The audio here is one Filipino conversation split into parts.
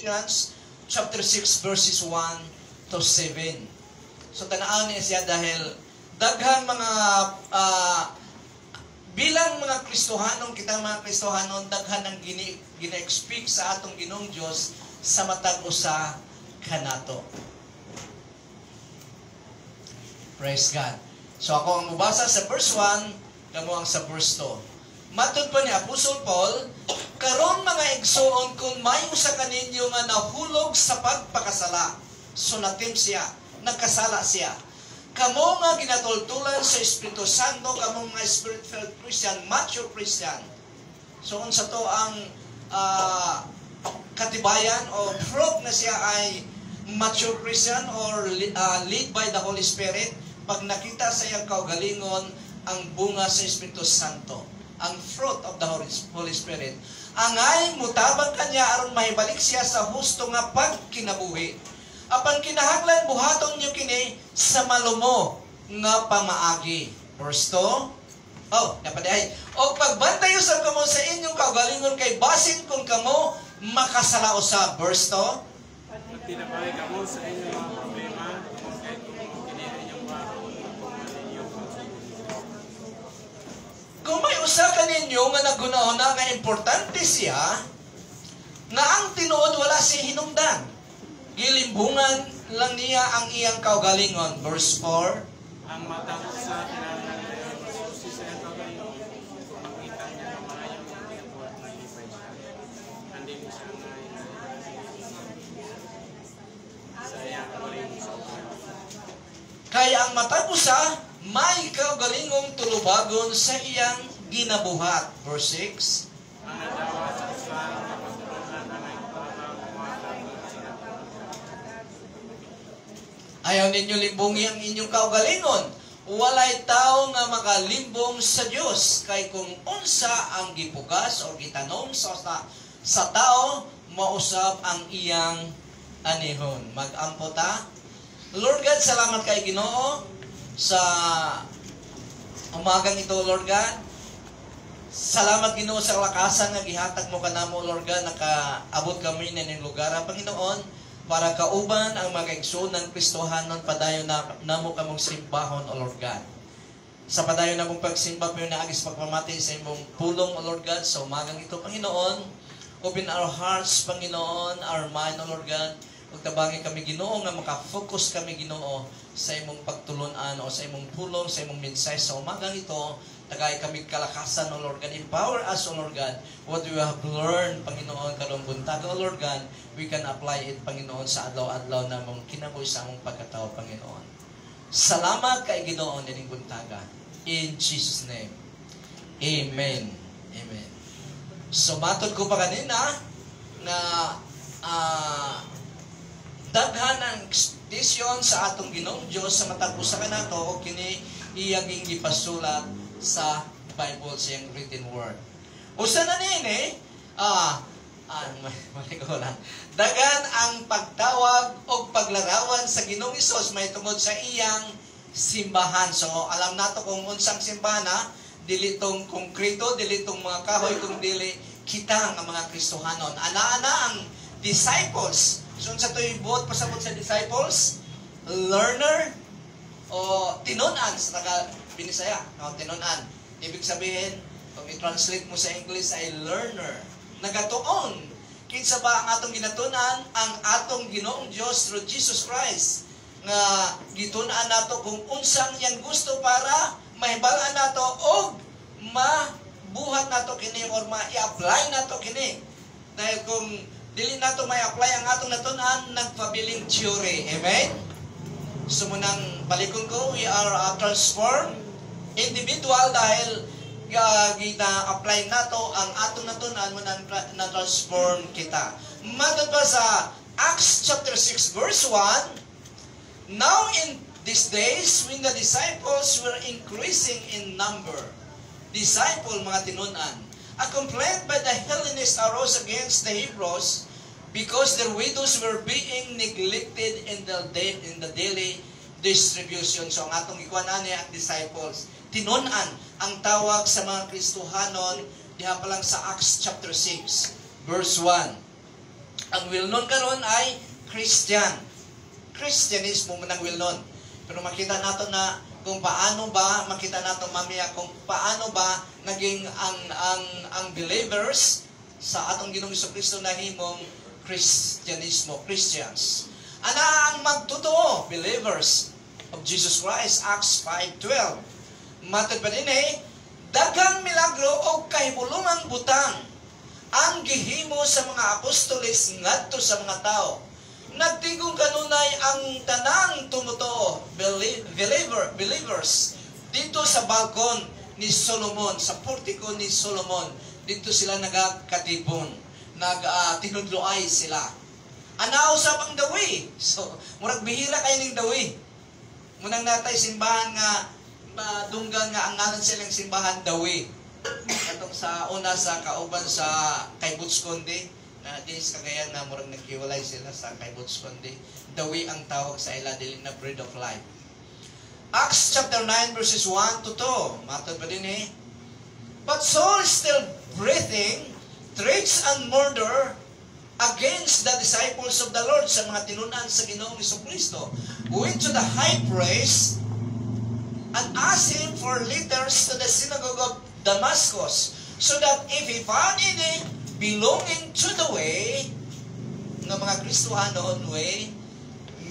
Colossians chapter 6 verses 1 to 7. So tanaan niya siya dahil daghan mga bilang mga Kristohanon, kita mga Kristohanon, daghan ang gina-expect sa atong Ginoong Dios sa matag usa kanato. Praise God. So ako ang mubasa sa verse 1, kamo ang sa verse 2. Matod pa ni Apostol Paul, karon mga igsoon kung may usa kaninyo nga nahulog sa pagpakasala, sunatim siya, nagkasala siya. Kamo nga ginatultulan sa Espiritu Santo, kamo nga Spirit-filled Christian, mature Christian. So unsa to ang katibayan o proof na siya ay mature Christian or lead by the Holy Spirit? Pag nakita sa iyang kaugalingon ang bunga sa Espiritu Santo, ang fruit of the Holy Spirit, angay mutabang kanya aron mahibalik siya sa husto nga pagkinabuhi. Apan kinahanglan buhaton niyo kini sa malumo nga pamaagi. Verse 2. Napadahay. O pagbantay usab kamo sa inyong kaugalingon kay basin kung kamo makasala usab. Verse 2. Tinapay kamo sa inyong mga problema kay kini inyong mga kung may usa kaninyo nga nagunahuna nga importante siya nga ang tinuod wala si hinungdan. Gilimbungan lang niya ang iyang kaugalingon. Verse 4. Ang matang sa kinahanglan susi sa iyang kaugalingon, makita niya na maayong ginagawa na lipay siya. Hindi mo siya sa iyang kaugalingon sa Kaya ang matag usa may kaugalingong tulubagon sa iyang ginabuhat. Verse 6. ang nadawa sa usahan na pagtulungan na may Ayaw ninyo limbungi ang inyong kaugalingon. Walay tao nga makalimbong sa Dios. Kay kung unsa ang gipugas o gitanom sa tao, mausab ang iyang anihon. Mag-ampo ta. Lord God, salamat kay Ginoo sa umagang ito, Lord God. Salamat Ginoo sa lakasan nga gihatag mo kanamo, Lord God, nakaabot kami na ning lugar, Panginoon, para kauban ang mga igsoon Kristohanon padayon na namo kamong simbahon, O Lord God. Sa padayon namong pagsimba, pero naagis pagpamati sa imong pulong, O Lord God, sa umagang ito, Panginoon. Open our hearts, Panginoon, our mind, O Lord God. Magtabangin kami, Ginoo, nga makafocus kami, Ginoo, sa imong pagtulunan o sa imong pulong, sa imong mensahe sa umagang ito. Tagay kami kalakasan, O Lord God. Empower us, O Lord God. What we have learned, Panginoon, karong buntag, O Lord God, we can apply it, Panginoon, sa adlaw-adlaw na mong kinabuhi sa among pagkatao, Panginoon. Salamat kay Ginoo nining buntaga. In Jesus' name. Amen. Amen. So, matod ko pa kanina na daghan ang expression sa atong Ginoong Dios sa matag usa kanato o kini iyaging gipasulat sa Bible sa iyang written word. Usa na nini, dagan ang pagtawag o paglarawan sa Ginoong Hesus may tungod sa iyang simbahan. So alam nato kung unsang simbahan, dili tong konkreto, dili tong mga kahoy, kung dili kita nga mga Kristohanon. Ana-ana ang disciples. So sa to'y buot pasabot sa disciples, learner o tinunan sa Binisaya, tinunan. Ibig sabihin, kung i-translate mo sa English ay learner. Nagatuon. Kinsa ba ang atong ginatunan? Ang atong Ginoong Dios through Jesus Christ. Nga gitunan nato kung unsang yang gusto para mahibalaan nato o mabuhat nato kini or ma-i-apply nato kini. Dahil kung dili nato may apply ang atong natunan, nagpabiling theory. Amen? So munang balikon ko, we are transformed individual dahil gina-apply nato ang atong natunan, munang na-transform kita. Matod pa sa Acts chapter 6 verse 1, now in these days when the disciples were increasing in number, disciple mga tinunan, a complaint by the Hellenists arose against the Hebrews because their widows were being neglected in the daily distribution. So ang atong ikuan ani ang disciples, tinunan ang tawag sa mga Kristohanon diha pa lang sa Acts chapter 6 verse 1. Ang well-known karon ay Christian. Christianismo man ang well-known. Pero makita nato na kung paano ba, makita nato mamaya kung paano ba naging ang believers sa atong Ginoong Jesucristo na himong Christianismo, Christians. Ana ang magtotoo, believers of Jesus Christ, Acts 5:12. Matod pa din daghang milagro o kahibulungang butang ang gihimo sa mga apostoles ngadto sa mga tao. Nagtigong kanunay ang tanang tumutuo, believers, dito sa balkon ni Solomon, sa portiko ni Solomon. Dito sila nagkatipon, tinudloay sila. Anausap ang dawi. So, murag bihira kayo ng dawi. Munang natay simbahan nga, dunggan nga ang ngalan silang simbahan dawi. Katong sa una sa kauban sa kay Butskonde, na dinis kagayan na murag nagkiwalay sila sa kay Butskonde. Dawi ang tawag sa ila, dili na bread of life. Acts chapter 9 verses 1 to 2. Matod pa din But Saul still breathing threats and murder against the disciples of the Lord, sa mga tinunan sa Ginoong Jesucristo, went to the high priest and asked him for letters to the synagogue of Damascus, so that if he found any belonging to the way, ng mga Kristohanon way,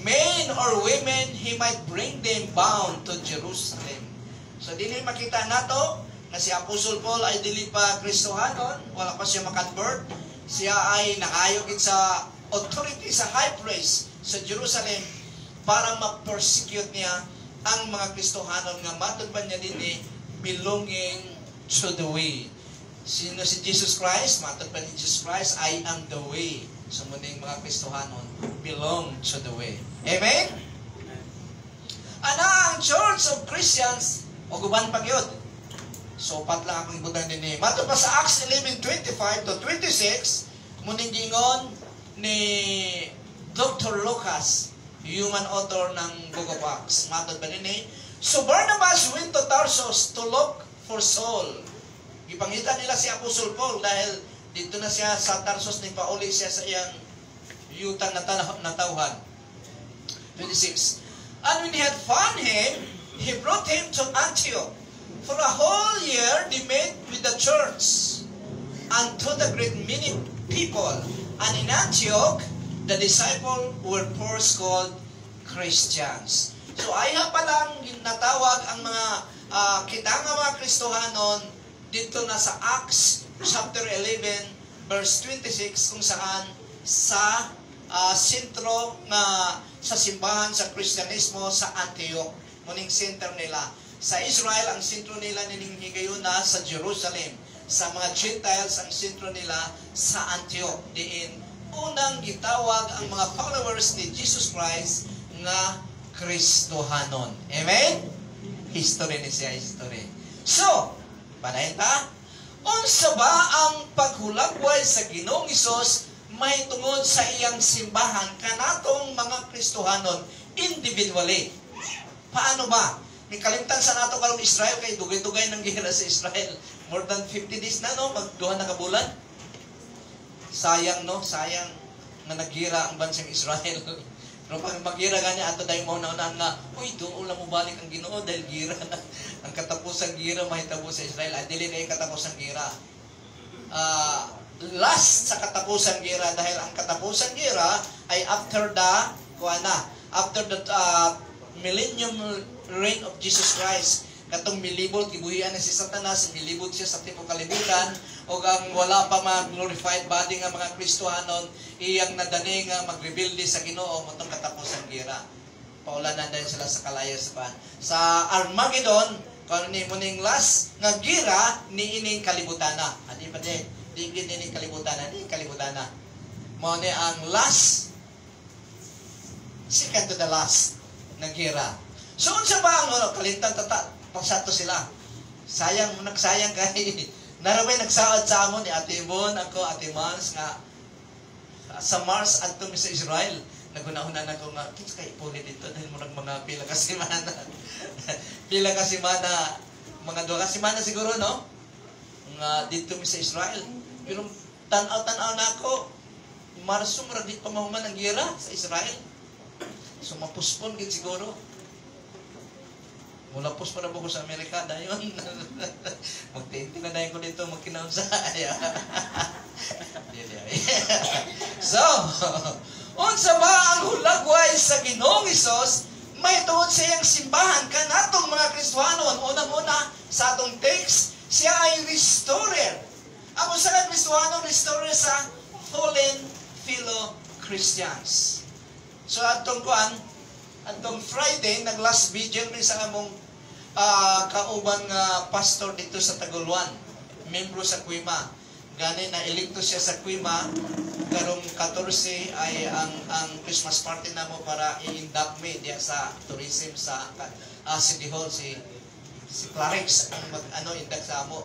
men or women, he might bring them bound to Jerusalem. So, dili makita nato na si Apostol Paul ay dili pa Kristohanon, wala pa siya makonvert. Siya ay nakayog sa authority sa high priest sa Jerusalem para ma-persecute niya ang mga Kristohanon nga matod pa niya din belonging to the way. Sino si Jesus Christ? Matod pa ni Jesus Christ, I am the way. So muning mga Kristohanon belong to the way. Amen? Ana ang Church of Christians o guban pagyod. So pat lang akong ibutan din matod pa sa Acts 11:25 to 26, muning gingon ni Dr. Lucas, human author ng Book of Acts. Matod pa din so Barnabas went to Tarsus to look for Saul. Ipangita nila si Apostol Paul dahil dito na siya sa Tarsus, ni pauli siya sa iyang yutang na tauhan. 26. And when he had found him, he brought him to Antioch. For a whole year they met with the church and to the great many people. And in Antioch, the disciples were first called Christians. So ayaw palang natawag ang mga kita nga mga Kristohanon dito na sa Acts chapter 11 verse 26 kung saan sa sentro na sa simbahan sa Kristyanismo sa Antioch, muning center nila. Sa Israel, ang sentro nila nining higayon na sa Jerusalem. Sa mga Gentiles, ang sentro nila sa Antioch. Diin, unang gitawag ang mga followers ni Jesus Christ nga Kristohanon. Amen? History ni siya, history. So, panahin ta? Unsa ba ang paghulagway sa Ginoong Hesus mahitungod sa iyang simbahan kanatong mga Kristohanon individually? Paano ba? May kalimtan sa nato karong Israel kay dugay-dugay ng gihira sa Israel. More than 50 days na, no? Magduha na kabulan. Sayang, no? Sayang na naghira ang bansang Israel. Pero pag maghira gani, ato dahil mo na nga, uy, doon lang mo balik ang Ginoo dahil gira na. Ang katapusang gira mahitabo sa Israel. Dili na yung katapusang gira. Last sa katapusang gira, dahil ang katapusang gira ay after the millennium reign of Jesus Christ. Katong milibot, gibuhian na si Satanas, milibot siya sa tipong kalibutan, o ang wala pa mag-glorified body nga mga Kristohanon, iyang nadani nga mag-rebuildi sa Ginoo motong katapusang gira. Paulanan din sila sa kalayasan. Sa Armageddon, kung ni muning last nga gira ni ining kalibutana. Adi pa din, di ining kalibutana, ni kalibutana. Mo ni ang last, second to the last na gira. So, unsa ba ang kalintan pasato sila? Sayang, nagsayang kay naramay nagsaad sa amon ni Ate Ibon, ako, Ate Mans, nga sa Mars at tumi sa Israel. Naguna-una na ko nga, kins kay ipuli dito dahil mo mga pila ka simana. Pila ka simana, mga 2 ka simana siguro, no? Nga dito mi sa Israel. Pero tanaw na ako. Marso, maragit pa mahuman ang gira sa Israel. So, mapuspon gid siguro. Mula pus pa na po ko sa Amerika, dayon. Magtinti na dayon ko dito, magkinaon sa aya. So, unsa ba ang hulagway sa Ginoong Hesus? May tuod sa iyang simbahan, kanatong mga Kristohanon, unang-una sa atong text, siya ay restorer. Ang usa ka Kristohano, restorer sa fallen fellow Christians. So, atong Friday, nag-last vigil rin sa among kaubang pastor dito sa Taguluan, membro sa Kuima. Gani na elekto siya sa Kuima, karong 14 ay ang Christmas party namo para i-induct me diya sa tourism sa City Hall si Clarix ang induct sa amo.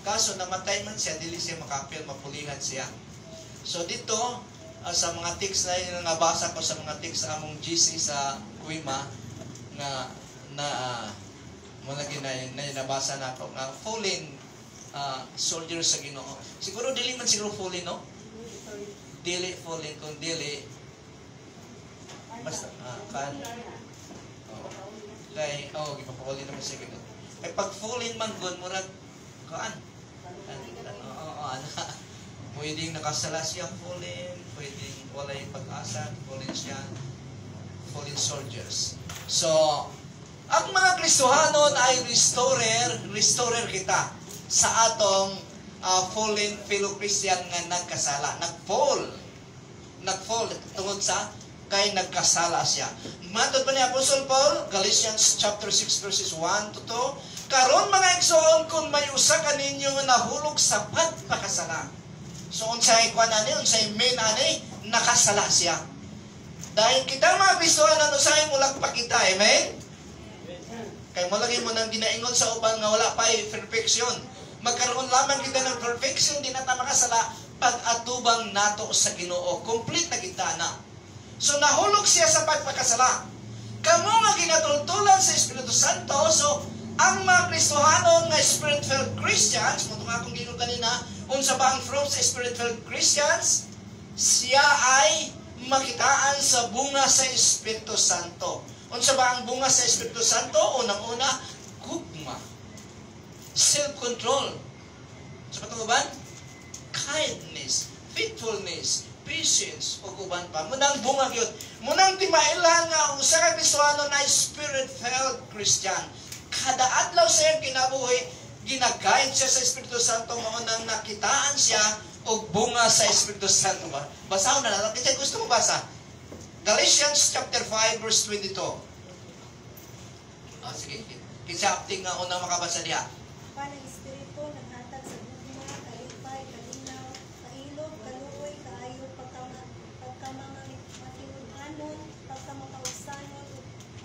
Kaso namatay man siya, dili siya makapil, mapulihan siya. So dito sa mga text na nabasa ko sa mga text sa among GC sa Kuima na muna nabasa na ako nga fallen soldiers sa Ginoo. Siguro dili man siguro fallen, no? Dili fallen kung dili basta kan gipapakuli naman siya Ginoo. Kay pag fallen man gud murag kaan pwedeng nakasala siya fallen, pwedeng walay pag-asa, fallen siya, fallen soldiers. So, ang mga Kristohanon ay restorer kita sa atong fallen fellow Christian nga nagkasala. Nag-fall tungod sa kay nagkasala siya. Matod pa ni Apostle Paul, Galatians chapter 6 verses 1 to 2, karon mga igsoon kung may usa kaninyo nahulog sa pagpakasala. So unsay kuan ani, unsay main ani, nakasala siya. Dahil kita mga Kristohanon usahay mulag pakita, amen? Kay mo lagi mo nang ginaingon sa uban nga wala pa perfection. Magkaroon lamang kita ng perfection, di na ta makasala pag atubang nato sa Ginoo. Complete na kita na. So nahulog siya sa pagpakasala. Kamo nga ginatultulan sa Espiritu Santo. So ang mga Kristohanon nga Spirit-filled Christians, mo nga akong gingon kanina, unsa ba ang fruit sa Spirit-filled Christians? Siya ay makitaan sa bunga sa Espiritu Santo. Unsa ba ang bunga sa Espiritu Santo? Unang-una, gugma. Self-control. Sa patuban? Kindness, faithfulness, patience, o uban pa. Munang bunga yun. Munang timailan nga, usa ka Kristohano na Spirit-filled Christian. Kada adlaw sa iyang kinabuhi, ginagayad siya sa Espiritu Santo, maunang nakitaan siya o bunga sa Espiritu Santo. Basahon na lang. Kasi gusto mo basa? Galatians chapter 5 verse 22. Sige. Kinsa apting nga unang makabasa diha. Panang Espiritu naghatag sa gugma, kalipay, kalinaw, kailog, kaluoy, kaayo, pagkamatinuganon, pagkamakausanon,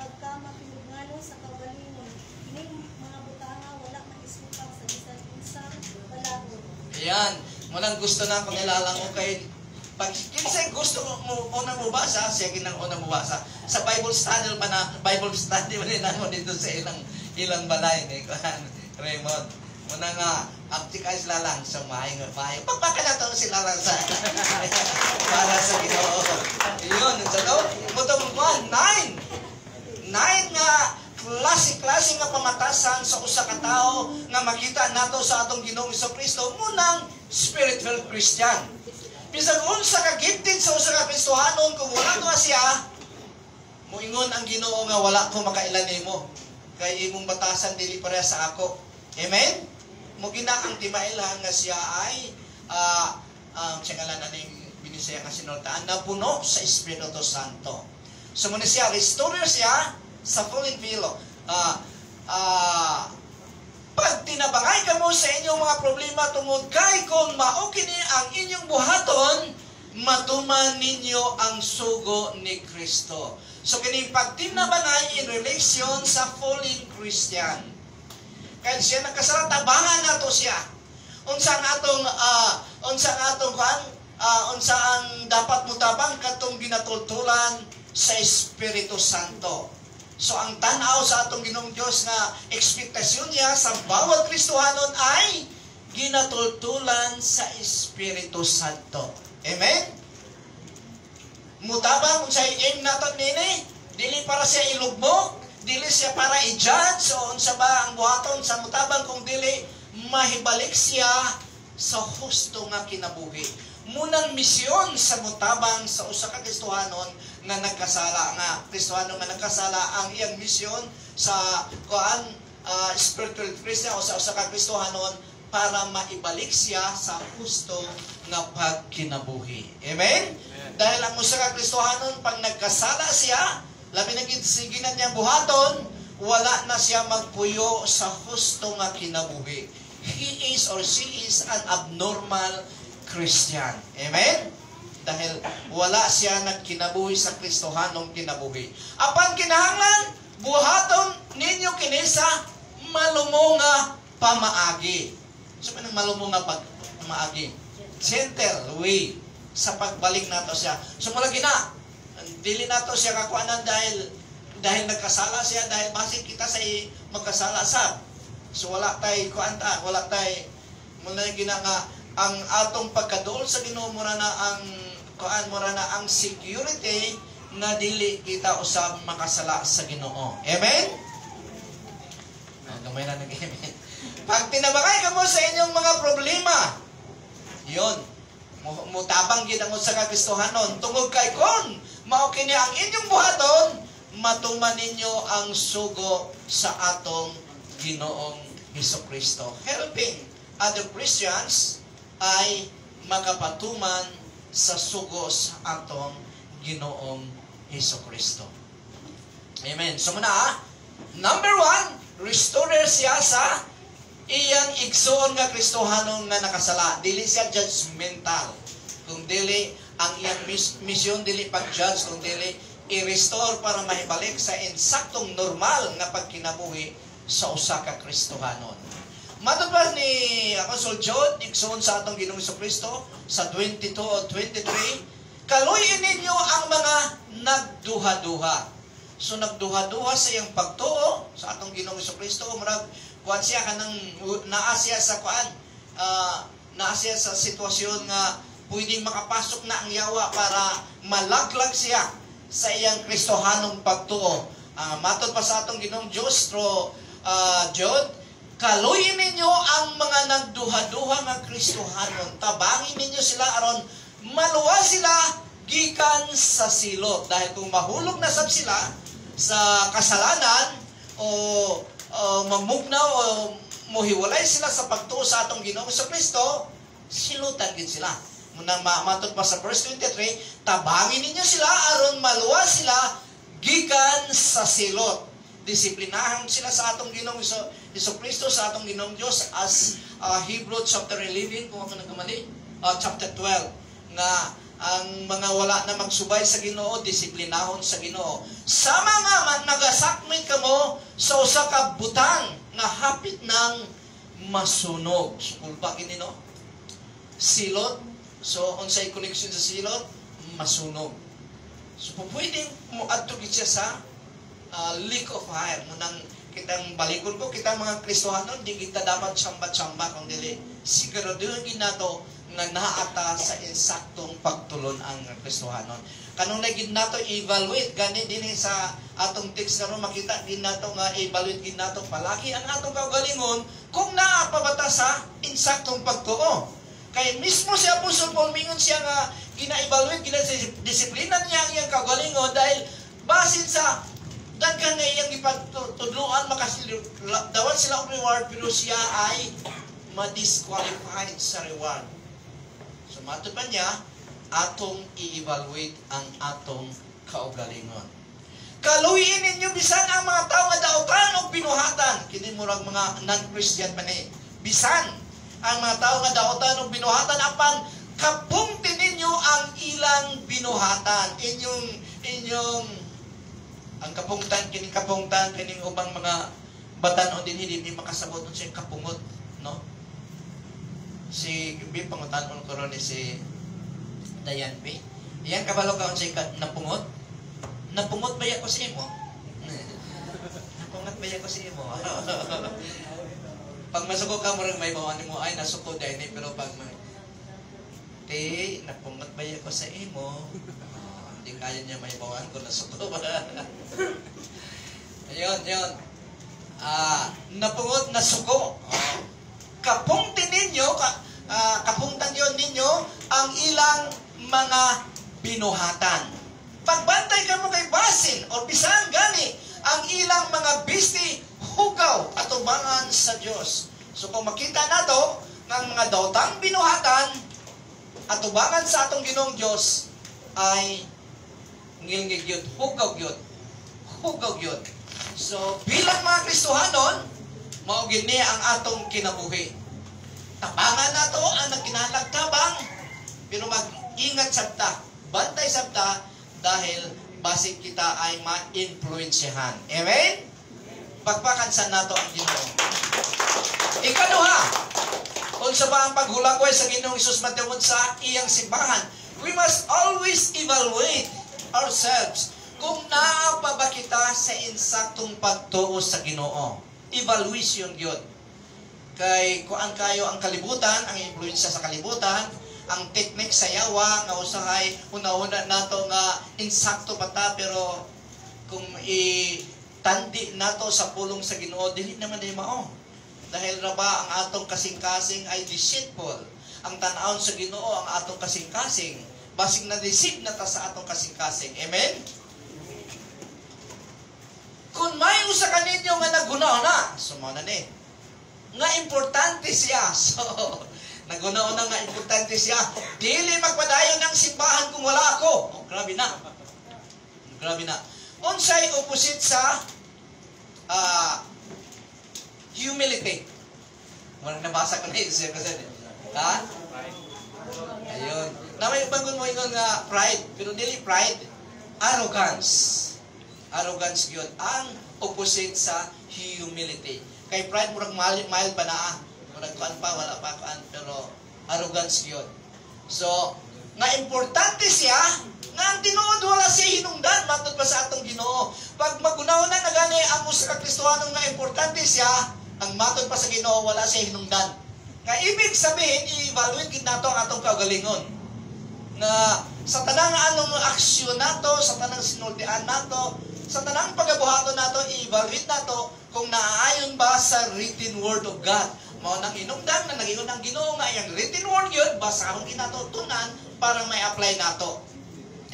pagkamatinuganon sa kawalingon. Kining mga butanga wala man isupang sa bisan unsang balahon. Ayan. Munang gusto na akong ilalang ko kay pag kinsay gusto mo unang mubasa, siya ginang unang mubasa. Sa Bible study pa na mo dito sa ilang balay ni Raymond. Muna nga aptikay sila lang sa maayong. Pagpaka na to sila lang sa para sa Ginoo. Iyon, sa to, mutong 9 nga klase nga pamatasan sa usa ka tawo nga makita nato sa atong Ginoong Kristo munang Spirit-filled Christian. Bisan unsa ka gifted sa usa ka Kristohanon kung wala to siya, moingon ang Ginoo nga wala ko makailan nimo. Kay imong batasan dili pareha sa ako. Amen? Mo gina ang timailan nga siya ay siya ngalan aning binisaya nga sinultaan na puno sa Espiritu Santo. So muna siya restorer siya sa fallen fellow. Pag tinabangay ka mo sa inyong mga problema tungod kay kung mao kini ang inyong buhaton, matuman ninyo ang sugo ni Kristo. So kini pagtinabangay in relation sa fallen Christian. Kaya siya nagkasala, tabangan nato siya. Unsa ang dapat mo tabang katong ginatultulan sa Espiritu Santo. So ang tanaw sa atong Ginoong Dios nga ekspektasyon niya sa bawat Kristohanon ay ginatultulan sa Espiritu Santo. Amen? mutabang unsay aim naton nini, dili para siya ilugmok, dili siya para i-judge o unsa ba ang buhaton sa mutabang, kung dili mahibalik siya sa husto nga kinabuhi. Munang misyon sa mutabang sa usa ka Kristohanon nga nagkasala, nga Kristohano nga nagkasala, ang iyang misyon sa spiritual Christian o sa usa ka Kristohanon para maibalik siya sa husto nga pagkinabuhi. Amen? Dahil ang usa ka Kristohanon, pag nagkasala siya, labi na gisiginan niya buhaton, wala na siya magpuyo sa husto nga kinabuhi. He is or she is an abnormal Christian. Amen? Dahil wala siya nagkinabuhi sa Kristohanong kinabuhi. Apan kinahanglan, buhaton ninyo kinisa malumo nga pamaagi. So, anong malumo nga pamaagi? Gentle way sa pagbalik nato siya. So, mula gina, dili nato siya kakuanan dahil nagkasala siya, dahil basig kita sa magkasala sab. So, wala tay kuanta, wala tay mula gina nga ang atong pagkaduol sa Ginoo mura na ang security na dili kita usab makasala sa Ginoo. Amen? Gamay na nag-amen. Pag tinabakay ka mo sa inyong mga problema, yun, mutabang gid ang usa ka Kristohanon tungod kay kon mao kini ang inyong buhaton, matuman ninyo ang sugo sa atong Ginoong Hesukristo. Helping other Christians ay makapatuman sa sugo sa atong Ginoong Hesukristo. Amen. So muna, number 1, restorer siya sa iyang igsoon nga Kristohanon nga nakasala. Dili siya judgmental. Kung dili ang iyang mission, dili pag-judge, kung dili i-restore para mahibalik sa insaktong normal nga pagkinabuhi sa usa ka Kristohanon. Matupad ni Apostle John, igsoon sa atong Ginoong Hesukristo sa 22 o 23, kaluyin ninyo ang mga nagduha-duha. So nagduha-duha sa iyang pagtuo sa atong Ginoong Hesukristo, murag kuan siya kanang naasya sa kuan, naasya sa sitwasyon nga pwedeng makapasok na ang yawa para malaglag siya sa iyang Kristohanong pagtuo. Matod pa sa atong Ginoong Diyos through John, kaluyin ninyo ang mga nagduha-duha nga Kristohanon. Tabangin ninyo sila aron maluwa sila gikan sa silot. Dahil kung mahulog na sab sila sa kasalanan o mamugnaw o mohiwalay sila sa pagtuo sa atong Ginoong Hesukristo, silutan gid sila. Munang matod pa sa verse 23, tabangin ninyo sila aron maluwa sila gikan sa silot. Disiplinahan sila sa atong Ginoong Hesukristo, sa atong Ginoong Diyos, as Hebrews chapter 11, kung ako nagkamali, chapter 12, nga ang mga wala na magsubay sa Ginoo, disiplinahon sa Ginoo. Sa mga nagasakmit kamo sa usa ka butang nga hapit ng masunog. So, kulpa kini no? Silot. So, unsay connection sa silot? Masunog. So, pwedeng mo adto gid siya sa lake of fire. Munang kitang balikod ko, kita mga Kristohanon, di kita dapat samba-samba kung dili. Siguraduhin ginato nga naata sa insaktong pagtulon ang Kristohanon. Kanong lagi nato evaluate gani dinhi sa atong text karon, makita din nato nga evaluate gid nato palagi ang atong kaugalingon kung naa pa bata sa insaktong pagtuo. Kay mismo si Apostol Paul mingon siya nga gina-evaluate gina sa disiplina niya ang iyang kaugalingon dahil basin sa daghan nga iyang ipatudloan makasidawan sila og reward, pero siya ay ma-disqualified sa reward. So matod pa niya, atong i-evaluate ang atong kaugalingon. Kaluyin ninyo bisan ang mga tao nga daotan o binuhatan. Kini murag mga non-Christian pa ni. Bisan ang mga tao nga daotan o binuhatan, apan kapungti ninyo ang ilang binuhatan. Inyong ang kapungtan, kining ubang mga batan-o din hindi makasabot nun siya kapungot, no? Si pangutan-on ko ron si Dayan P. Iyan kabalo ka siya napungot? Napungot ba ko sa imo? Napungot ba ko sa imo? Pag masuko ka mo rin may bawan mo, ay nasuko dahil pero pag napungot ba ko sa imo? Hindi kaya niya may bawan kung nasuko. Ayun. Napungod na suko. Kapungtin ninyo, kapungtan yun ninyo ang ilang mga binuhatan. Pagbantay ka mo kay basin o bisan gani ang ilang mga bisti hugaw at ubangan sa Diyos. So kung makita nato ng mga daotang binuhatan at ubangan sa atong Ginoong Diyos ay ngilngig yun, hugaw yun. So bilang mga Kristohanon, mao gini ang atong kinabuhi. Tabangan nato ang nagkinahanglan pero mag-ingat sabta, bantay sabta dahil basig kita ay ma-influensyahan. Amen? Pagpakan sa nato ang Ginoo. Ikaduha, unsa ba ang paghulagway sa Ginoong Hesus matungod sa iyang simbahan? We must always evaluate ourselves kung naa pa ba kita sa insaktong pagtuo sa Ginoo. Evaluation yun. Kay kuan kayo ang kalibutan, ang influensya sa kalibutan, ang teknik sa yawa nga usahay una-una nato nga insakto pata pero kung itandi nato sa pulong sa Ginoo dili naman di mao. Dahil ra ba ang atong kasing-kasing ay deceitful. Ang tan-awon sa Ginoo ang atong kasing-kasing. Basig na deceive na ta sa atong kasing-kasing. Amen? Kung may usa ka ninyo nga naguna-una, sumana ni. Nga importante siya. So, naguna-una nga importante siya. Dili magpadayon ng simbahan kung wala ako. Oh, grabe na. Unsay opposite sa humility. Walang nabasa ko na ito siya kasi. Ha? Ayun. Namay bangon mo yung pride. Pero dili pride. Arrogance. Arrogance yun. Ang opposite sa humility. Kay pride, murag mild pa na. Murag kuan pa, wala pa kuan. Pero arrogance yun. So, nga importante siya, nga ang tinuod wala siya hinungdan, matod pa sa atong Ginoo. Pag magunaw na gani ang usa ka Kristohano nga importante siya, ang matod pa sa Ginoo wala siya hinungdan. Nga ibig sabihin, i-evaluate gid nato ang atong kaugalingon. Nga sa tanang anong aksyon nato, sa tanang sinultian nato, sa tanang pagabuhaton nato, i-evaluate nato kung naaayon ba sa written word of God. Mao nang hinungdan na nagingon ang Ginoo nga ang written word yun, basahon ginato tunan para may apply nato.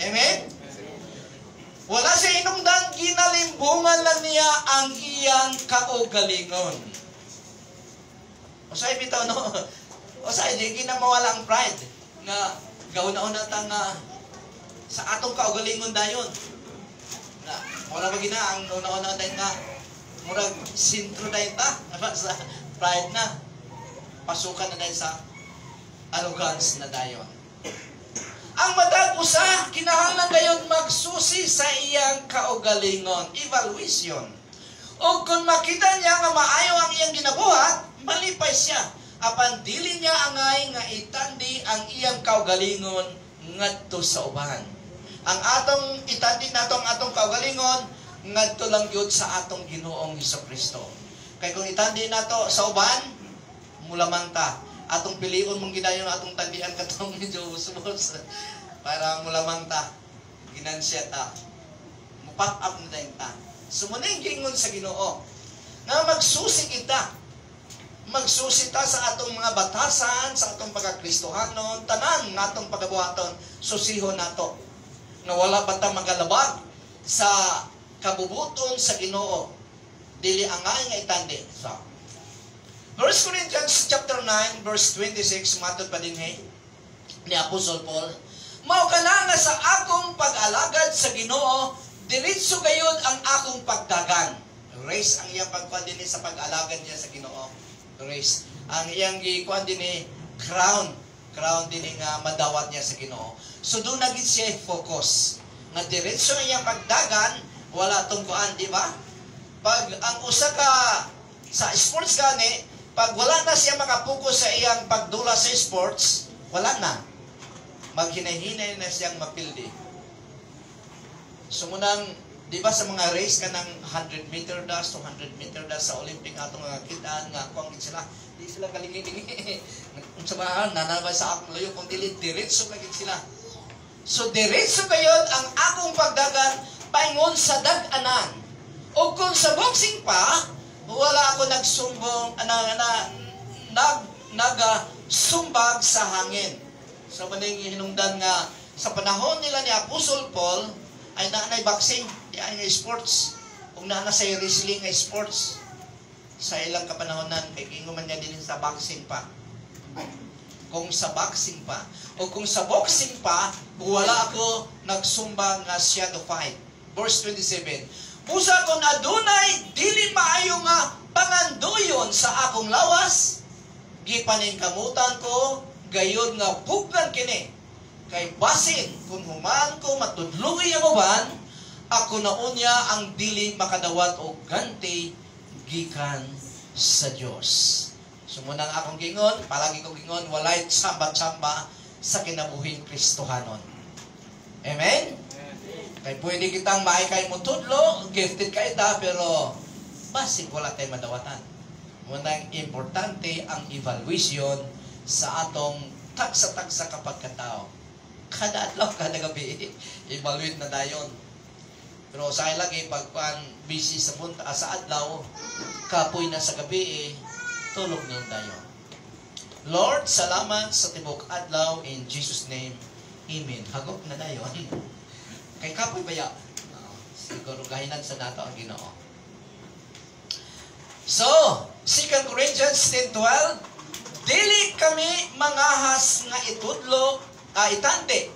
Amen? Wala siya hinungdan, ginalimbungan lang niya ang iyang kaugalingon. O sa'yo bitaw, no? O sa'yo, di ginamawala ang pride nga gawin-una ta nga sa atong kaugalingon dayon. Na, wala ba gina ang una-una dayon nga murag sintro dayon ta sa pride na. Pasukan na dayon sa arrogance na dayon. Ang matag usa, kinahanglan dayon magsusi sa iyang kaugalingon. Evaluation. O kung makita niya nga maayo ang iyang ginabuhat, malipay siya. Apan dili niya angay nga itandi ang iyang kaugalingon ngadto sa uban. Ang atong itandi nato ang atong kaugalingon ngadto lang gyud sa atong Ginoong Hesukristo. Kay kung itandi nato sa uban, mulamanta. Atong pilion mong gidayon atong tandian katong medyo usbos para mulamanta. Ginansya ta. Mupop up na dayon ta. Sumuning gingon sa Ginoo nga magsusi kita. Magsusita sa atong mga batasan, sa atong pagkakristohanon, tanan nga atong pagabuhaton, susihon nato. Na wala ba ta magalabag sa kabubuton sa Ginoo. Dili angay nga itandi. So, 1 Corinthians chapter 9, verse 26, matod pa din ni Apostle Paul, mao kana nga sa akong pag-alagad sa Ginoo, diretso gayud ang akong pagdagan. Race ang iyang pagkuan din sa pag-alagad niya sa Ginoo. Race. Ang iyang gikuan din crown din nga madawat niya sa Ginoo. So doon nagit siya focus. Nga diretso ang iyang pagdagan, wala tong kuan, di ba? Pag ang usa ka sa sports gani, pag wala na siya makapokus sa iyang pagdula sa sports, wala na. Maghinay-hinay na siyang mapildi. Sumunang, di ba sa mga race ka ng 100 meter dash, 200 meter dash sa Olympic atong mga kitaan nga kuang sila, di sila kalingi-lingi. Kung sabahan, nanabay sa akong layo, kung dilit, diretso lagi sila. So diretso gayud ang akong pagdagan paingon sa dag-anan. O kung sa boxing pa, wala ako nagsumbong nagsumbag sa hangin. So maning hinungdan nga sa panahon nila ni Apostle Paul ay naanay boxing, di ay nga sports. Kung naana sa wrestling nga sports sa ilang kapanahonan kay kingo man niya din sa boxing pa. Kung sa boxing pa o kung sa boxing pa, wala ako nagsumbang nga siya to fight. Verse 27. Busa kung adunay dili maayo nga panganduyon sa akong lawas, gipaningkamutan ko gayud nga bugnan kini. Kay basin kung human ko matudlugi ang uban, ako na unya ang dili makadawat og ganti gikan sa Dios. Sumunang akong gingon, palagi kong gingon, walay tsamba-tsamba sa kinabuhing Kristohanon. Amen? Kay pwede kitang maikay mo tudlo, gifted ka ita, pero basic wala tayo madawatan. Munang importante ang evaluation sa atong tagsa-tagsa kapag katao. Kada adlaw, kada gabi, evaluate na dayon. Pero sa lagi, pag busy sa punta, sa adlaw, kapoy na sa gabi, tulog na dayon. Lord, salamat sa tibok adlaw, in Jesus' name, Amen. Hagop na dayon. Kay kapoy baya, siguro gahinan sa nato ang Ginoo. So, 2 Corinthians 10:12, dili kami mangahas nga itudlo, itante,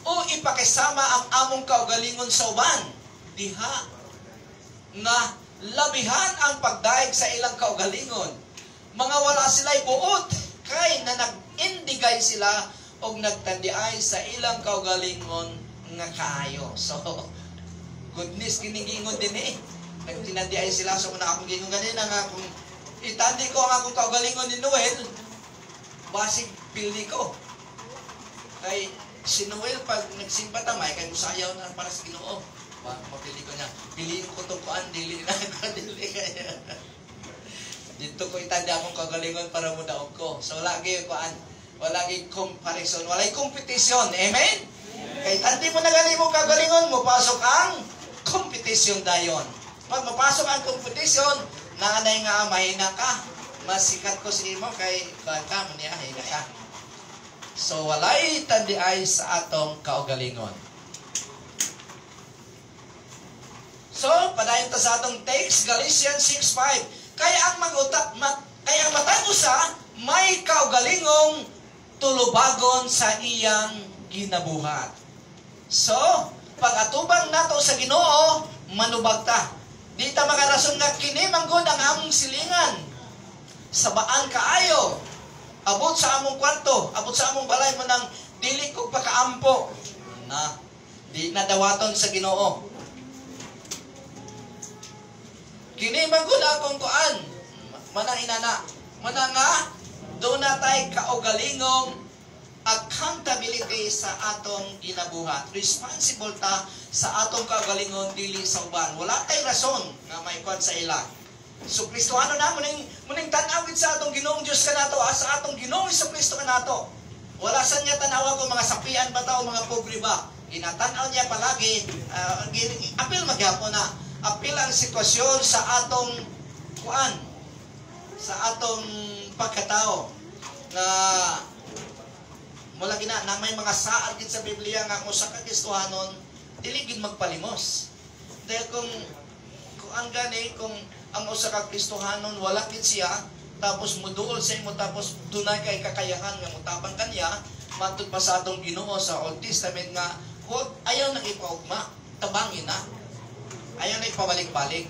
o ipakisama ang among kaugalingon sa uban. Diha, nga labihan ang pagdaig sa ilang kaugalingon. Mga wala sila'y buot, kay na nag-indigay sila o nagtandiay sa ilang kaugalingon nga kaayo. So, goodness, kiningingon din nagtinandiay sila. So, kung akong gingon ganina nga, kung itandi ko ang akong kaugalingon ni Noel, basig pildi ko. Kay si Noel, pag nagsimba tamay, kay musayaw na para sa Ginoo. Mapili ko niya, piliin ko itong kuan, dili na ko, dili kaya. Dito ko itandi akong kaugalingon para mudaog ko. So, lagi kuan, walagi comparison, walay competition. Amen? Kay tandi mo nagali mo kagalingon mo, pasok ang competition dayon. Pag mapasok ang competition, naanay nga mahina ka. Masikat ko si imo kay bata mo niya, hina ka. So, walay tandi ay sa atong kaugalingon. So, padayon ta sa atong text, Galatians 6:5. Kaya ang matag usa, may kaugalingong tulubagon sa iyang ginabuhat. So, pag atubang nato sa Ginoo, manubag ta. Di ta makarason nga kini manggod ang among silingan. Sabaan kaayo. Abot sa among kwarto, abot sa among balay mo nang dili ko pakaampo. Na, di nadawaton sa Ginoo. Kini manggod akong kuan. Manang inana. Manang nga, doon na tayo kaugalingong accountability sa atong ginabuhat. Responsible ta sa atong kagalingon dili sa uban. Wala tay rason nga may kuan sa ila. So Kristohano na muning tan-awid sa atong Ginoong Dios kanato, sa atong Ginoong Kristo kanato. Wala sa niya tanawa ko mga sapian ba ta o mga pobre ba. Ginatan-aw niya palagi, apil magyapon na. Apil ang sitwasyon sa atong kuan, sa atong pagkatao na mula gina na may mga saad gid sa Biblia nga kung sa Kristohanon dili gid magpalimos. Dahil kung ang gani kung ang usa ka Kristohanon wala gid siya tapos muduol sa imo tapos dunay kay kakayahan nga mutabang kaniya matud pa sa atong Ginoo sa Old Testament nga huwag ayaw nang ipaugma, tabangin na. Ayaw na ipabalik-balik.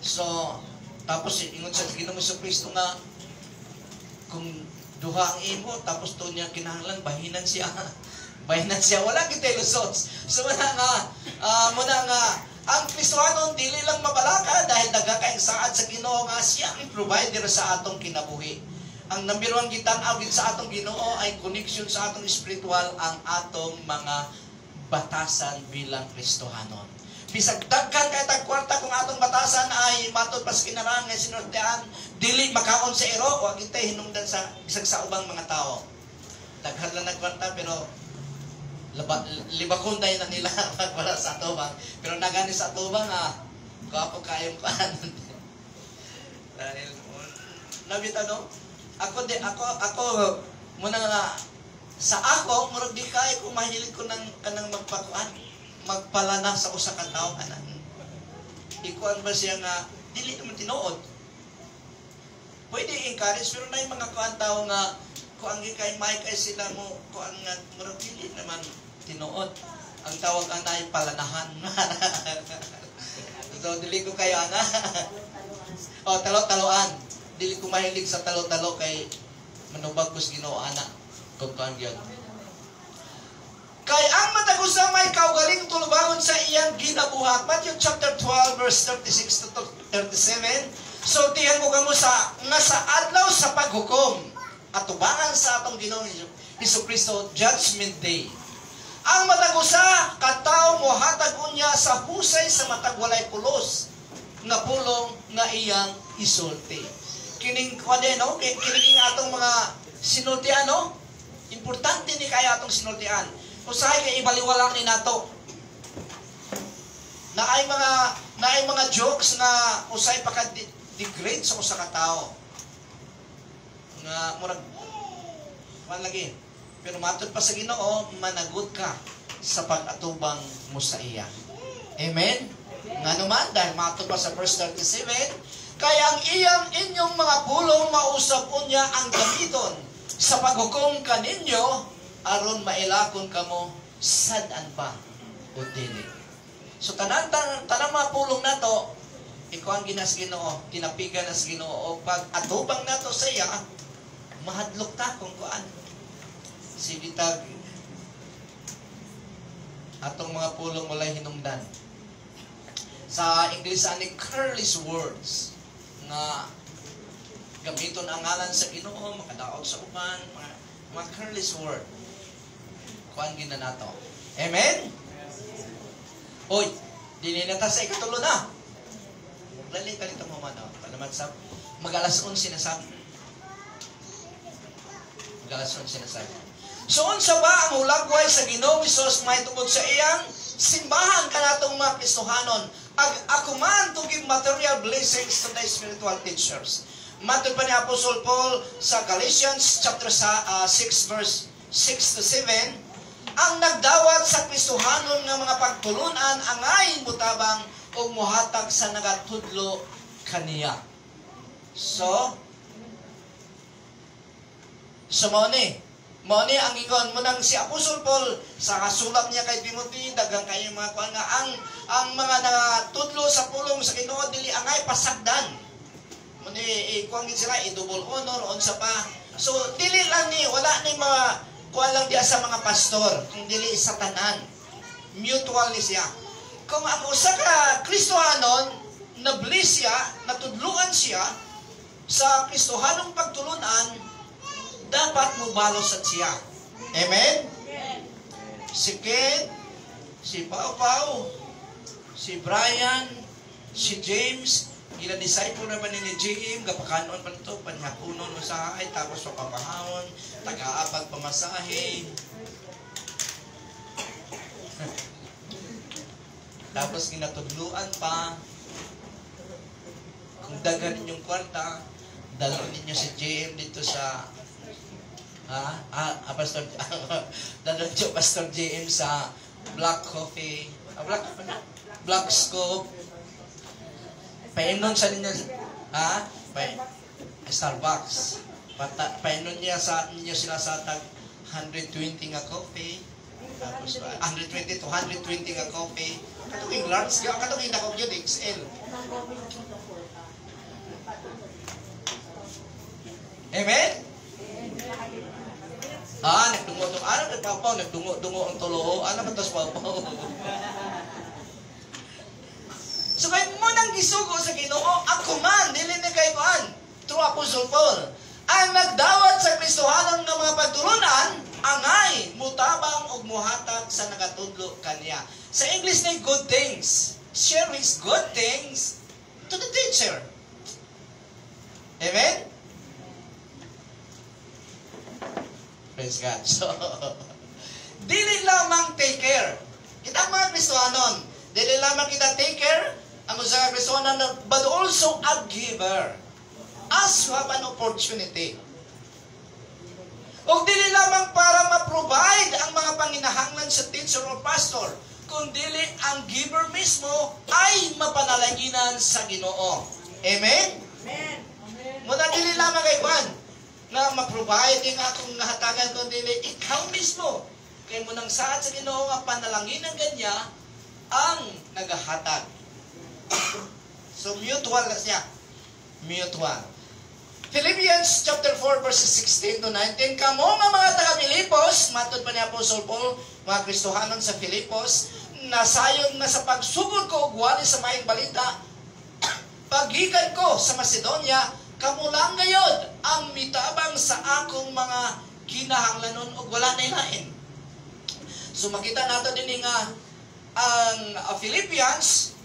So, tapos ingon sa Ginoo Kristo nga kung duha ang imo, tapos to niya kinahanglan, bahinan siya. Bahinan siya. Wala kitay lusots. So, muna nga, ang Kristohanon, dili lang mabalaka dahil nagkakaing saad sa Ginoo nga siya ang provider sa atong kinabuhi. Ang number one gitan-aw sa atong Ginoo ay connection sa atong spiritual, ang atong mga batasan bilang Kristohanon. Bisag dagkan kay tag kwarta kung atong batasan ay matod pas kinarang nga sinortean, dili makaon sa iro, wa kitay hinungdan sa bisag sa ubang mga tao. Daghan lang nagkwarta pero libakon tayo na nila para sa atubang. Pero nagani sa atubang kapo kayong kanan. Dahil nabita no? Ako muna nga sa ako murag di kay ko mahilig ko kanang magpalana sa usa ka tawo kanan. Ikuan ba siya nga dili naman tinuod. Pwede encourage pero na yung mga kuan tao nga kuan kay may kay sila mo kuan nga murag dili naman tinuod. Ang tawag anay palanahan. So dili ko kayo ana. Talo-taloan. Dili ko mahilig sa talo-talo kay manubag ko sa Ginoo ana. Kung kuan gyud. Kay ang matagusa may kaugaling tulubangon sa iyang ginabuhat. Matthew chapter 12 verse 36 to 37. So tiyan ko kamo sa adlaw sa paghukom at tubangan sa atong Ginoong Hesukristo judgment day. Ang matagusa kataw mohatag unya sa husay sa matag walay pulos nga pulong nga iyang isulti. Kining kuan no, kining atong mga sinultian no. Importante ni kaya atong sinultian. Usahay kay ibaliwala ni nato. Naay mga jokes na usay paka-degrade sa usa ka tawo. Nga murag man lagi. Pero matod pa sa Ginoo, managot ka sa pag-atubang mo sa iya. Amen? Nga naman, dahil matod pa sa verse 37, kaya ang inyong mga pulong mausap unya ang gamiton sa paghukom kaninyo aron mailakon kamo sad-an pa o dili. So tanang mga pulong nato ikaw ang ginas Ginoo, kinapigan nas Ginoo o pag atubang nato sa iya mahadlok ta kung kuan sige tag atong mga pulong walay hinungdan. Sa English ani careless words nga gamiton ang ngalan sa Ginoo makadaog sa uban mga careless word kuan gina nato. Amen. Oy, dili na ta sa ikatulo na. Dali kalito mo man palaman sa mag-alas 11 na sabi. Mag-alas 11 na sabi. So unsa ba ang hulagway sa Ginoong Hesus may tungod sa iyang simbahan kanatong mga Kristohanon? Ako man to give material blessings to the spiritual teachers. Matod pa ni Apostle Paul sa Galatians chapter 6 verse 6 to 7, ang nagdawat sa Kristohanon nga mga pagtulunan angay mutabang o muhatag sa nagatudlo kaniya. So Mao ni ang ingon mo nang si Apostle Paul sa kasulat niya kay Timothy daghang kayo mga kuan nga ang mga nagatudlo sa pulong sa Ginoo dili angay pasagdan. Mo ni kuan gid sila i-double honor unsa pa. So dili lang ni wala ni mga kuan lang diya sa mga pastor, kung dili sa tanan. Mutual ni siya. Kung ang usa ka Kristohanon na bless siya, natudluan siya sa Kristohanong pagtulunan, dapat mo balos at siya. Amen? Si Ken, si Pau, si Brian, si James, gina-disciple naman ni JM, kapakanon pa nito, panyapunon mo sa ay, tapos papapahawon, taga-apag pamasahe. Tapos ginatudluan pa. Kung dagan ninyong kwarta, dalawin ninyo si JM dito sa Pastor dalawin niyo Pastor JM sa Black Coffee, Black Scope. Painom sa ninyo Starbucks. Painom niya sa ninyo sila sa tag 120 nga coffee. Tapos 120 to 120 nga coffee. Katong large, katong indakog yun XL. Amen? Nagdungo-dungo. Nagpapaw, nagdungo-dungo ang tulo. Matas papaw. So, kayo mo nang gisugo sa Ginoo, ako man, dili na kayo man, through Apostle Paul, ang nagdawat sa Kristohanon ng mga pagtulunan, angay, mutabang, o muhatag sa nagatudlo kaniya. Sa English na good things. Share his good things to the teacher. Amen? Praise God. So, dili lamang take care. Kita mga Kristohanon, dili lamang kita take care ang usa ka Kristohanon, but also a giver. As you have an opportunity. O dili lamang para ma-provide ang mga panginahanglan sa teacher or pastor, kundi ang giver mismo ay mapanalanginan sa Ginoo. Amen? Amen. Muna dili lamang kay Juan na ma-provide yung akong nahatagan, kundi ikaw mismo. Kaya mo nang saad sa Ginoo nga panalanginan kanya ang nagahatag. So mutual na siya. Mutual. Philippians chapter 4 verses 16 to 19. Kamo nga mga taga-Filipos, matod pa ni Apostle Paul, mga Kristohanon sa Filipos, nasayon na sa pagsugod ko og wali sa maayong balita, paggikan ko sa Macedonia, kamo lang gayod ang mitabang sa akong mga kinahanglanon og wala na ilain. So makita nato din nga ang Philippians,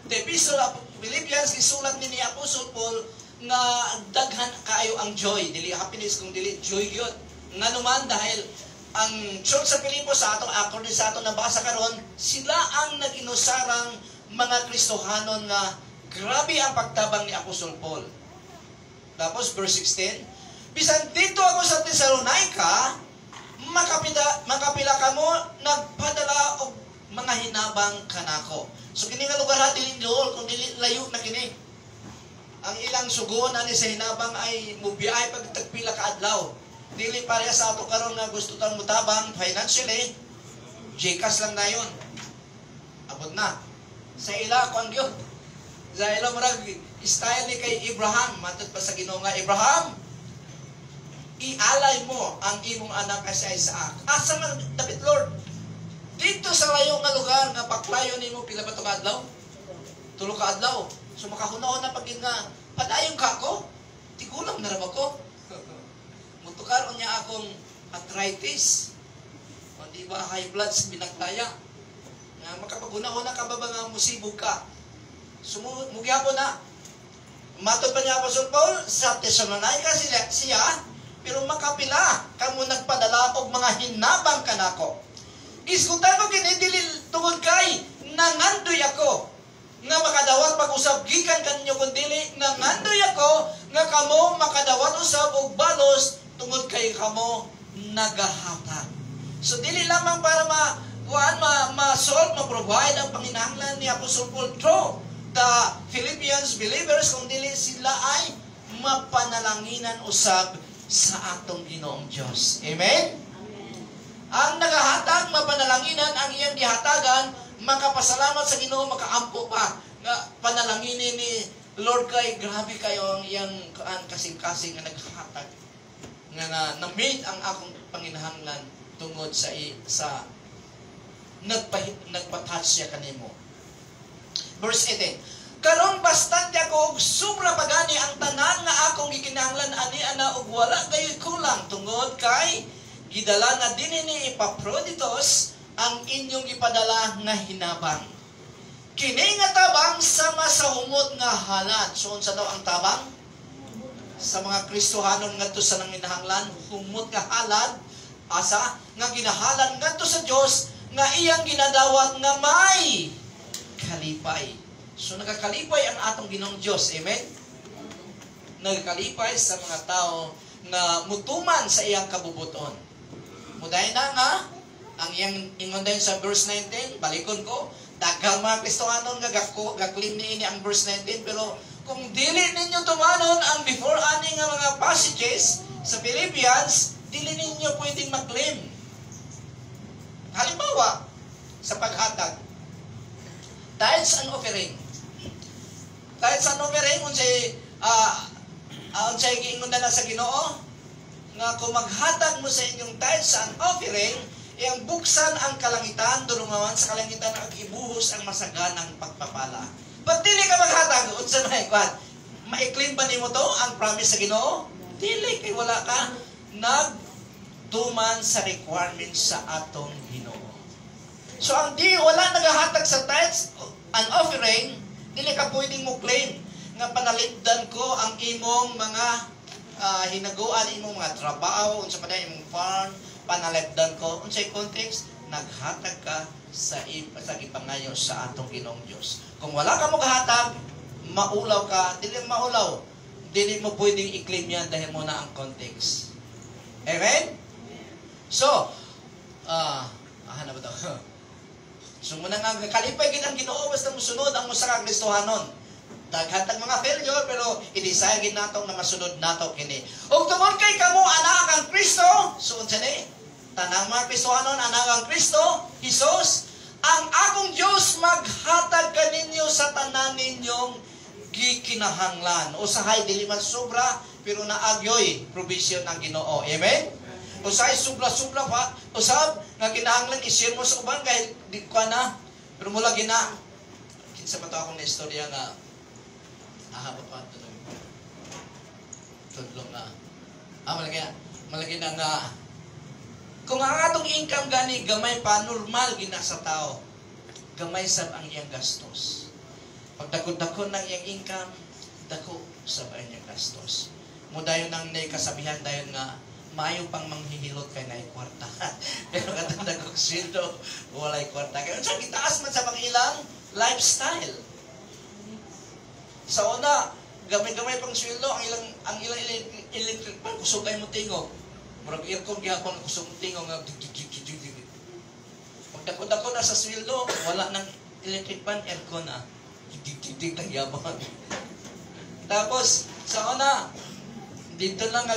the epistle of Philippians, isulat ni Apostle Paul nga daghan kaayo ang joy, dili happiness kung dili joy gyud. Nga naman dahil ang church sa Filipos sa atong according sa atong nabasa karon, sila ang nag-inusarang mga Kristohanon nga grabe ang pagtabang ni Apostle Paul. Tapos verse 16, bisan dito ako sa Thessalonica, makapila kamo nagpadala og mga hinabang kanako. So kini nga lugar dili dool kung dili layo na kini. Ang ilang sugon ani sa hinabang ay mubiyahe pag tagpila ka adlaw. Dili pareha sa ato karon nga gusto tang mutabang financially, Gcash lang na yon. Abot na. Sa ila ko ang gyud. Sa ila murag style ni kay Abraham, matod pa sa Ginoo nga Abraham, ialay mo ang imong anak kay Isaac. Asa man David Lord? Dito sa layo nga lugar nga paklayo nimo pila ba to ka adlaw? 3 ka adlaw. So makahunahon na pagin nga padayon ka ko, tigulang na raba ko. Mutukaron niya akong arthritis. O di ba high blood sa binaklaya. Nga makapaguna-una ka ba nga musibog ka. So mugyapon na. Matod pa niya Apostle Paul sa Thessalonica siya, pero makapila kamo nagpadala og mga hinabang kanako. Iskutan ko kini dili tungod kay nangandoy ako nga makadawat pag-usab gikan kanyo kundili nga ngandoy ako nga kamo makadawat usab og balos tungod kay kamo nagahatag. So dili lamang para ma-solve, ma-provide ang panginahanglan ni Apostle Paul through the Philippians believers, kundili sila ay mapanalanginan usab sa atong Ginoong Dios. Amen? Ang nagahatag mapanalanginan ang iyang gihatagan, makapasalamat sa Ginoo, makaampo pa nga panalanginin ni Lord kay grabe kayo ang iyang kasing-kasing nga naghatag nga na-meet ang akong panginahanglan tungod sa nagpa-touch siya kanimo. Verse 18, karon bastante ako og sobra pagani ang tanan nga akong gikinahanglan ani ana og wala kayo'y kulang tungod kay gidala na dinhi ni Epaphroditus ang inyong ipadala nga hinabang. Kini nga tabang sama sa humot nga halad. So unsa daw ang tabang? Sa mga Kristohanon ngadto sa nanginahanglan, humot nga halad asa nga ginahalan ngadto sa Dios nga iyang ginadawat nga may kalipay. So nagakalipay ang atong Ginoong Dios. Amen? Nagakalipay sa mga tao nga mutuman sa iyang kabubuton. Muday na nga ang iyang ingon din sa verse 19, balikon ko, daghang mga Kristohanon nga gaklim niini ang verse 19, pero kung dili ninyo tumanon ang before ani nga mga passages sa Philippians, dili ninyo pwedeng mag-claim. Halimbawa, sa paghatag, tithes and offering. Tithes and offering, unsay giingon na sa Ginoo, nga kung maghatag mo sa inyong tithes and offering, iyang buksan ang kalangitan, durungawan sa kalangitan at ibuhos ang masaganang pagpapala. Pag dili ka maghatag, unsa na ikwan? Ma-claim ba nimo to ang promise sa Ginoo? Dili, kay wala ka nagtuman sa requirements sa atong Ginoo. So ang wala nagahatag sa tithes and offering, dili ka pwedeng mo claim nga panalipdan ko ang imong mga hinaguan, imong mga trabaho, unsa pa na imong farm, panalagdan ko. Unsay context? Naghatag ka sa ipangayo sa atong Ginoong Dios. Kung wala ka mo kahatag, maulaw ka, dili maulaw. Dili mo pwedeng i-claim yan dahil mo na ang context. Amen? So, na ba ito? So, muna nga, kalipay ginang Ginoo, basta musunod ang musa ka Kristohanon. Daghatag mga failure, pero i-desire gin natong na masunod nato kini. Ug tungod kay kamo anak ang Kristo, suon sa ni, tanang mga Kristohanon, anak ang Kristo, Hesus, ang akong Diyos maghatag kaninyo sa tanan ninyong gikinahanglan. Usahay dili man sobra, pero naagyoy provision ng Ginoo. Amen? Usahay sobra-sobra pa, usab nga kinahanglan i-share mo sa uban kahit di ko na, pero mula gina. Kinsa pa to akong istorya nga ahaba pa tudlong na. Malagi na nga kung ang atong income gani gamay pa, normal gina sa tao. Gamay sab ang iyang gastos. Pag dako-dako ng iyang income, dako sab ang iyang gastos. Mudayon nang nay kasabihan dayon nga maayo pang manghihilot kay nay kwarta. Pero katong dagog sweldo, walay kwarta. Kaya sa gitaas man sa mga ilang lifestyle. Sa una, gamay-gamay pang sweldo, ang ilang electric pan kusog kay mo tingog. Murag aircon gihapon kusog mo tingog nga pag dako-dako na sa sweldo, wala nang electric pan, aircon na. Dig nagyabang. Tapos sa una, dito lang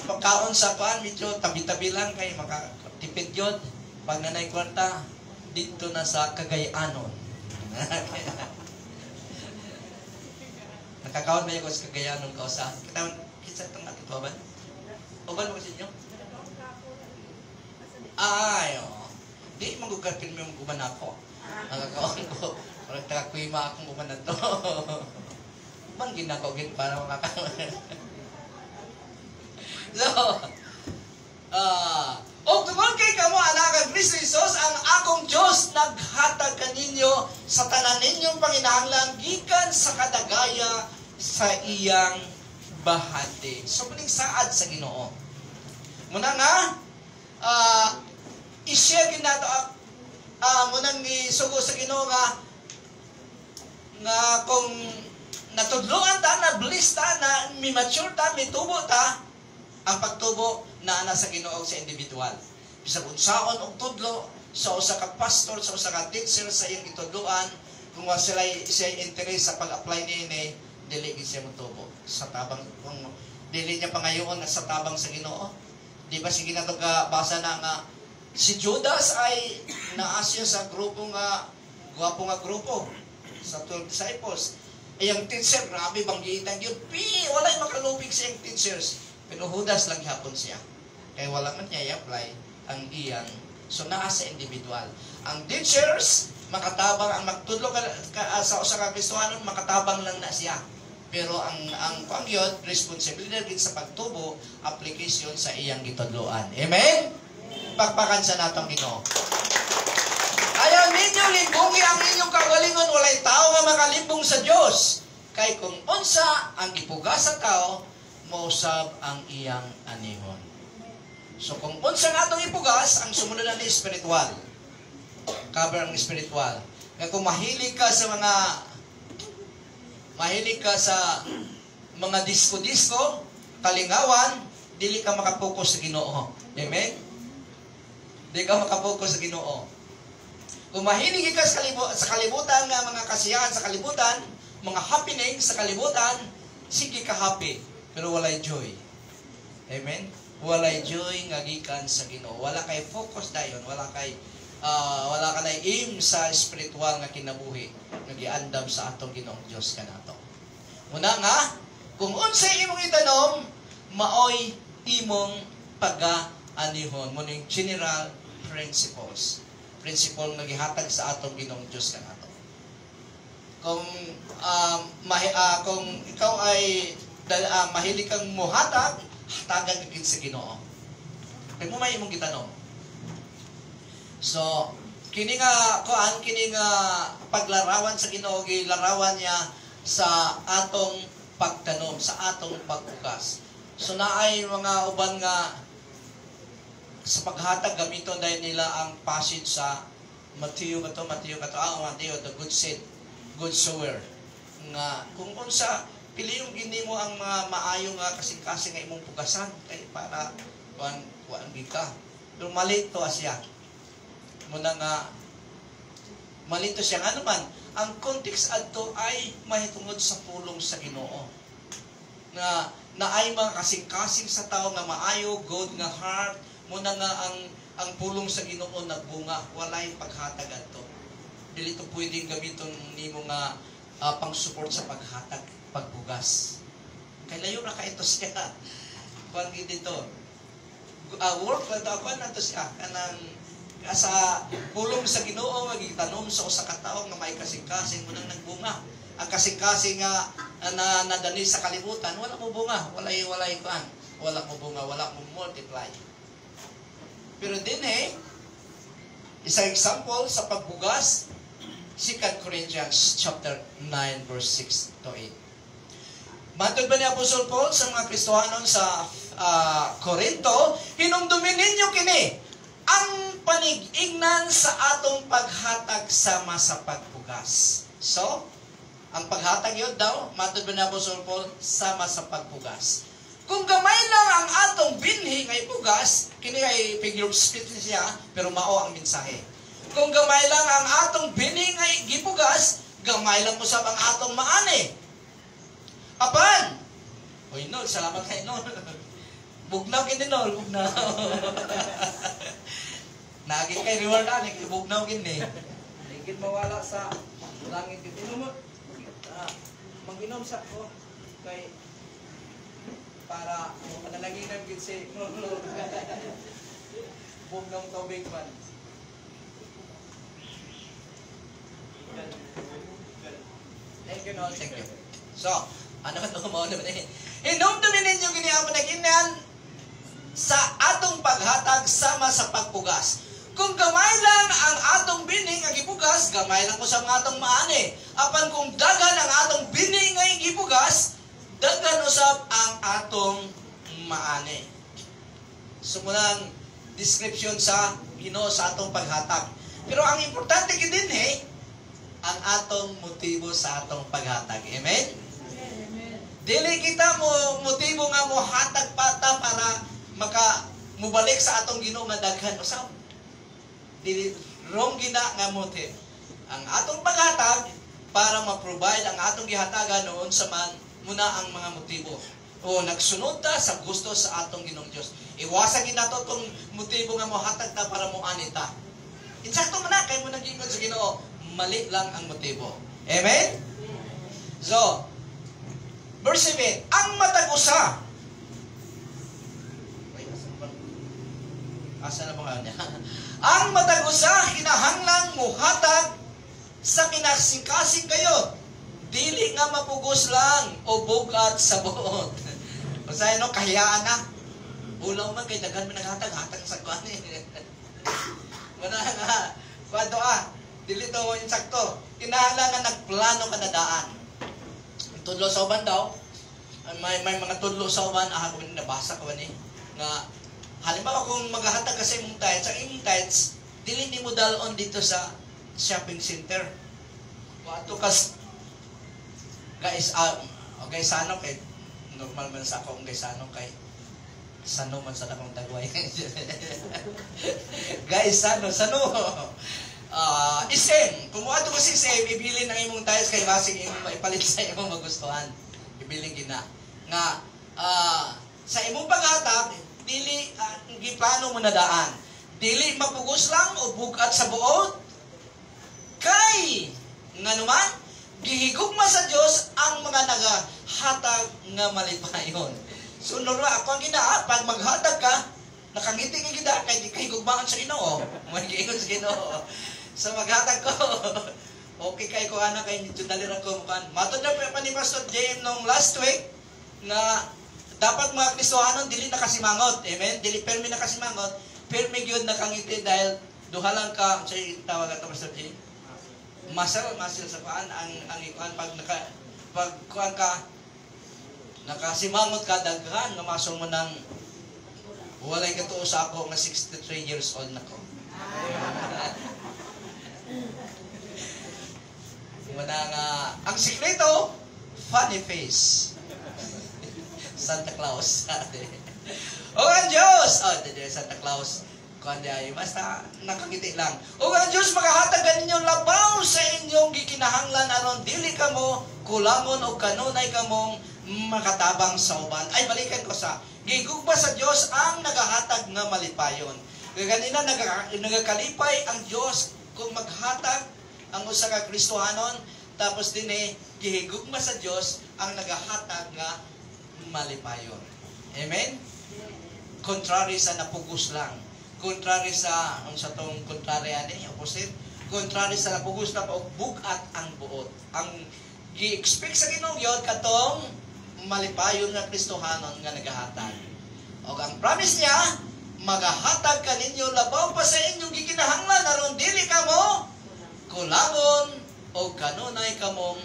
pagkaon sa paan, medyo tabi-tabi lang kay makatipid yun. Pag nanay kwarta, dito na sa Cagayanon. Nakakaon ba yung sa Cagayanon ka sa kitsa itong natin ko ba? Uban mo kasi nyo? Ay, di magugapin mo yung guman ako. Nakakaon ko. Parang takakuima akong guman na to. Uban ginakogin para makakaon. So, o tungkol kay kamo anak ng Kristo Jesus, ang akong Diyos naghatag kaninyo sa tanan ninyong panginahanglan gikan sa kadagaya sa iyang bahati. So, muling saad sa Ginoo. Muna nga, i-share din nato, munang isugo sa Ginoo nga kung natudluan ta, na-bliss ta, na mi-mature ta, mitubo ta, ang pagtubo na nasa Ginoo sa individual. Bisag unsaon og tudlo sa usa ka pastor, sa usa ka teacher sa iyang itudloan, kung siya interest sa pag-apply niini, dili gid siya motubo sa tabang kung dili niya pangayoon sa tabang sa Ginoo. Di ba sige nato ka basa na nga si Judas ay naasya sa grupo nga gwapo nga grupo sa 12 disciples. Iyang teacher, grabe banggitan yun. Walay makalupig sa iyang teachers. Pero Judas lang hapon siya. Kaya wala man niya i-apply ang iyang. So, naa sa individual. Ang teachers, makatabang, ang magtudlo sa usa ka Kristohanon, makatabang lang na siya. Pero ang pangyod, responsibilidad din sa pagtubo, application sa iyang gitudloan. Amen? Pakpakan sa natong Ginoo. Ayaw ninyo limbungi ang inyong kagalingon, walay tao nga makalimbong sa Diyos. Kay kung unsa ang ipuga sa tao, mausab ang iyang anihon. So kung unsa nga itong ipugas, ang sumunod na ni spiritual. Cover ang spiritual. Kaya kung mahilig ka sa mga disco-disco, kalingawan, dili ka makapokus sa Ginoo. Amen? Dili ka makapokus sa Ginoo. Kung mahilig ka sa kalibutan nga mga kasiyahan sa kalibutan, mga happening sa kalibutan, sige ka happy. Pero walay joy. Amen? Walay joy nga gikan sa Ginoo. Wala kay focus dayon, wala ka na aim sa spiritual nga kinabuhi nga giandam sa atong Ginoong Dios kanato. Una nga, kung unsay imong itanom, maoy imong pag-aanihon mo ning general principles. Principle nga gihatag sa atong Ginoong Dios kanato. Kung ikaw ay mahilig kang muhatag, hatagan ka sa Ginoo. Kaya mo may imong gitanong. So, kini nga paglarawan sa Ginoo, gilarawan niya sa atong pagtanom, sa atong pagbukas. So naay mga uban nga sa paghatag gamiton dahil nila ang passage sa Matthew, the good seed, good sower. Nga kung unsa pili yung gini mo ang mga maayo nga kasing-kasing nga imong pugasan kay para kuan ka. Pero malito siya. Muna nga malito siya ano man ang context adto ay mahitungod sa pulong sa Ginoo. Na naay mga kasing-kasing sa tao nga maayo, good nga heart, muna nga ang pulong sa Ginoo nagbunga, walay paghatag adto. Dili to pwedeng gamiton nimo nga pang-support sa paghatag, pagbugas. Kay layo ra ka ito siya. Kuan dito. Work lang to ako na to siya kanang sa pulong sa Ginoo magitanom sa usa ka tawo nga may kasing-kasing mo nang nagbunga. Ang kasing-kasing nga nadani sa kalibutan, wala mo bunga, walay kuan. Wala mo bunga, wala mo multiply. Pero din isa example sa pagbugas, 2 Corinthians chapter 9 verse 6 to 8. Matod ba ni Apostol Paul sa mga Kristohanon sa Corinto, hinumdumin ninyo kini ang panig-ingnan sa atong paghatag sama sa pagbugas. So, ang paghatag yun daw, matod ba ni Apostol Paul, sama sa pagbugas. Kung gamay lang ang atong binhi nga ibugas, kini ay figure of speech siya, pero mao ang mensahe. Kung gamay lang ang atong binhi nga gibugas, gamay lang mo sa ang atong maani. Apan, oy Nol, salamat kay Nol. Bugnaw kini Nol, bugnaw. Naging kay reward ani, bugnaw kini. Ligid mawala sa langit kini mo. Mag-inom sa ko kay para panalaginan gid si bugnaw tubig man. Thank you, Nol. Thank you. So, ano man ito mo naman hinumdumin ninyo giniamon na ginan sa atong paghatag sama sa pagpugas. Kung gamay lang ang atong bini nga gipugas, gamay lang ko sa mga atong maani. Apan kung dagan ang atong bini nga gipugas, dagan usab ang atong maani. Sumulang description sa Ginoo sa atong paghatag. Pero ang importante gid din ang atong motibo sa atong paghatag. Amen? Dili kita mo motibo nga mo hatag pata para mubalik sa atong Ginoo nga daghan usab. Dili wrong gina nga motive. Ang atong paghatag para ma-provide ang atong gihatagan noon sa man muna ang mga motibo. O nagsunod ta sa gusto sa atong Ginoong Dios. Iwasa gid nato tong motibo nga mo hatag ta para mo anita. Insakto man na kay mo nagingkod sa Ginoo, mali lang ang motibo. Amen? So, verse 7, ang matag-usa. Asa na ba niya? Ang matag-usa, kinahanglang muhatag sa kinasing-kasing kayo. Dili nga mapugos lang o bugat sa buot. Masaya no, kahiyaan na. Ulaw man kay daghan man naghatag-hatag sa kuan Wala nga. Kwado dili to yung sakto. Kinahanglan nga nagplano ka na daan. Tudlo sa uban daw, may mga tudlo sa uban, kung nabasa ko ni nga halimbawa kung maghahatag ka sa imong tithes, ang imong tithes dili nimo dalon dito sa shopping center. Wato kas guys, guys ano kay normal man sa akong guys ano kay sano man sa akong tagway. Guys, sano isem, kung mo ato kasi isem, ibilin ang imong tithes kay basig imong maipalit sa imong magustuhan. Ibilin gina. Nga, sa imong paghatag, dili, giplano mo na daan. Dili mapugos lang o bugat sa buot. Kay, nga naman, gihigugma sa Dios ang mga nagahatag nga malipayon. So, normal, ako ang gina, pag maghatag ka, nakangiti ka gina, kay di kay gugmaan sa Ginoo. Magiingon sa Ginoo. So maghatag ko. Okay kay ko ana kay nito dalira ko kan. Matod na pa ni Pastor JM nung last week na dapat mga Kristohanon dili nakasimangot. Amen. Dili permi nakasimangot, permi gyud nakangiti dahil duha lang ka sa tawag ato Pastor JM. Masal sa paan ang ikuan pag kuan ka nakasimangot ka daghan nga masong mo ng Walay katuo sa ako nga 63 years old na ko. Muna nga, ang sikreto, funny face. Santa Claus. O ang Diyos! Santa Claus. Kundi ay, basta nakangiti lang. O ang Diyos, makahatag ninyo labaw sa inyong gikinahanglan aron dili ka mo, kulangon o kanunay ka mong makatabang sa uban. Ay, balikan ko sa, gigugba sa Diyos ang nagahatag nga malipayon. Ganina, nagakalipay ang Diyos kung maghatag ang usa ka Kristohanon, tapos din gihigugma sa Diyos ang nagahatag nga malipayon. Amen? Contrary sa napugos lang. Contrary sa, ang sa tong contrary opposite, contrary sa napugos na bugat ang buot. Ang gi-expect sa Ginoo yun, katong malipayon nga Kristohanon nga nagahatag. O ang promise niya, magahatag ka ninyo labaw pa sa inyong gikinahanglan aron dili ka mo kulangon o kanunay ka mong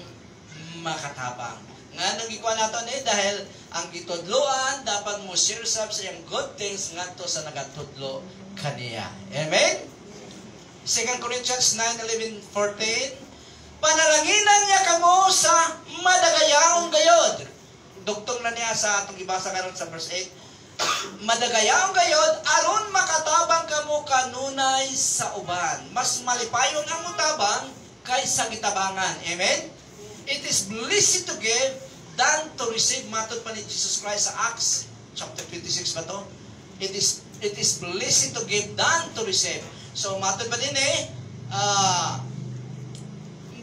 makatabang. Nga nang ikuha nato dahil ang gitudloan dapat mo share sa iyang good things ngadto sa nagatudlo kaniya. Amen? 2 Corinthians 9:11-14, panalanginan niya kamo sa madagayaong gayod. Duktong na niya sa atong ibasa karon sa verse 8. Madagayaong gayod aron makatabang kamo kanunay sa uban. Mas malipayon ang mutabang kaysa gitabangan. Amen? It is blessed to give than to receive. Matod pa ni Jesus Christ sa Acts chapter 26 ba to? It is blessed to give than to receive. So matod pa din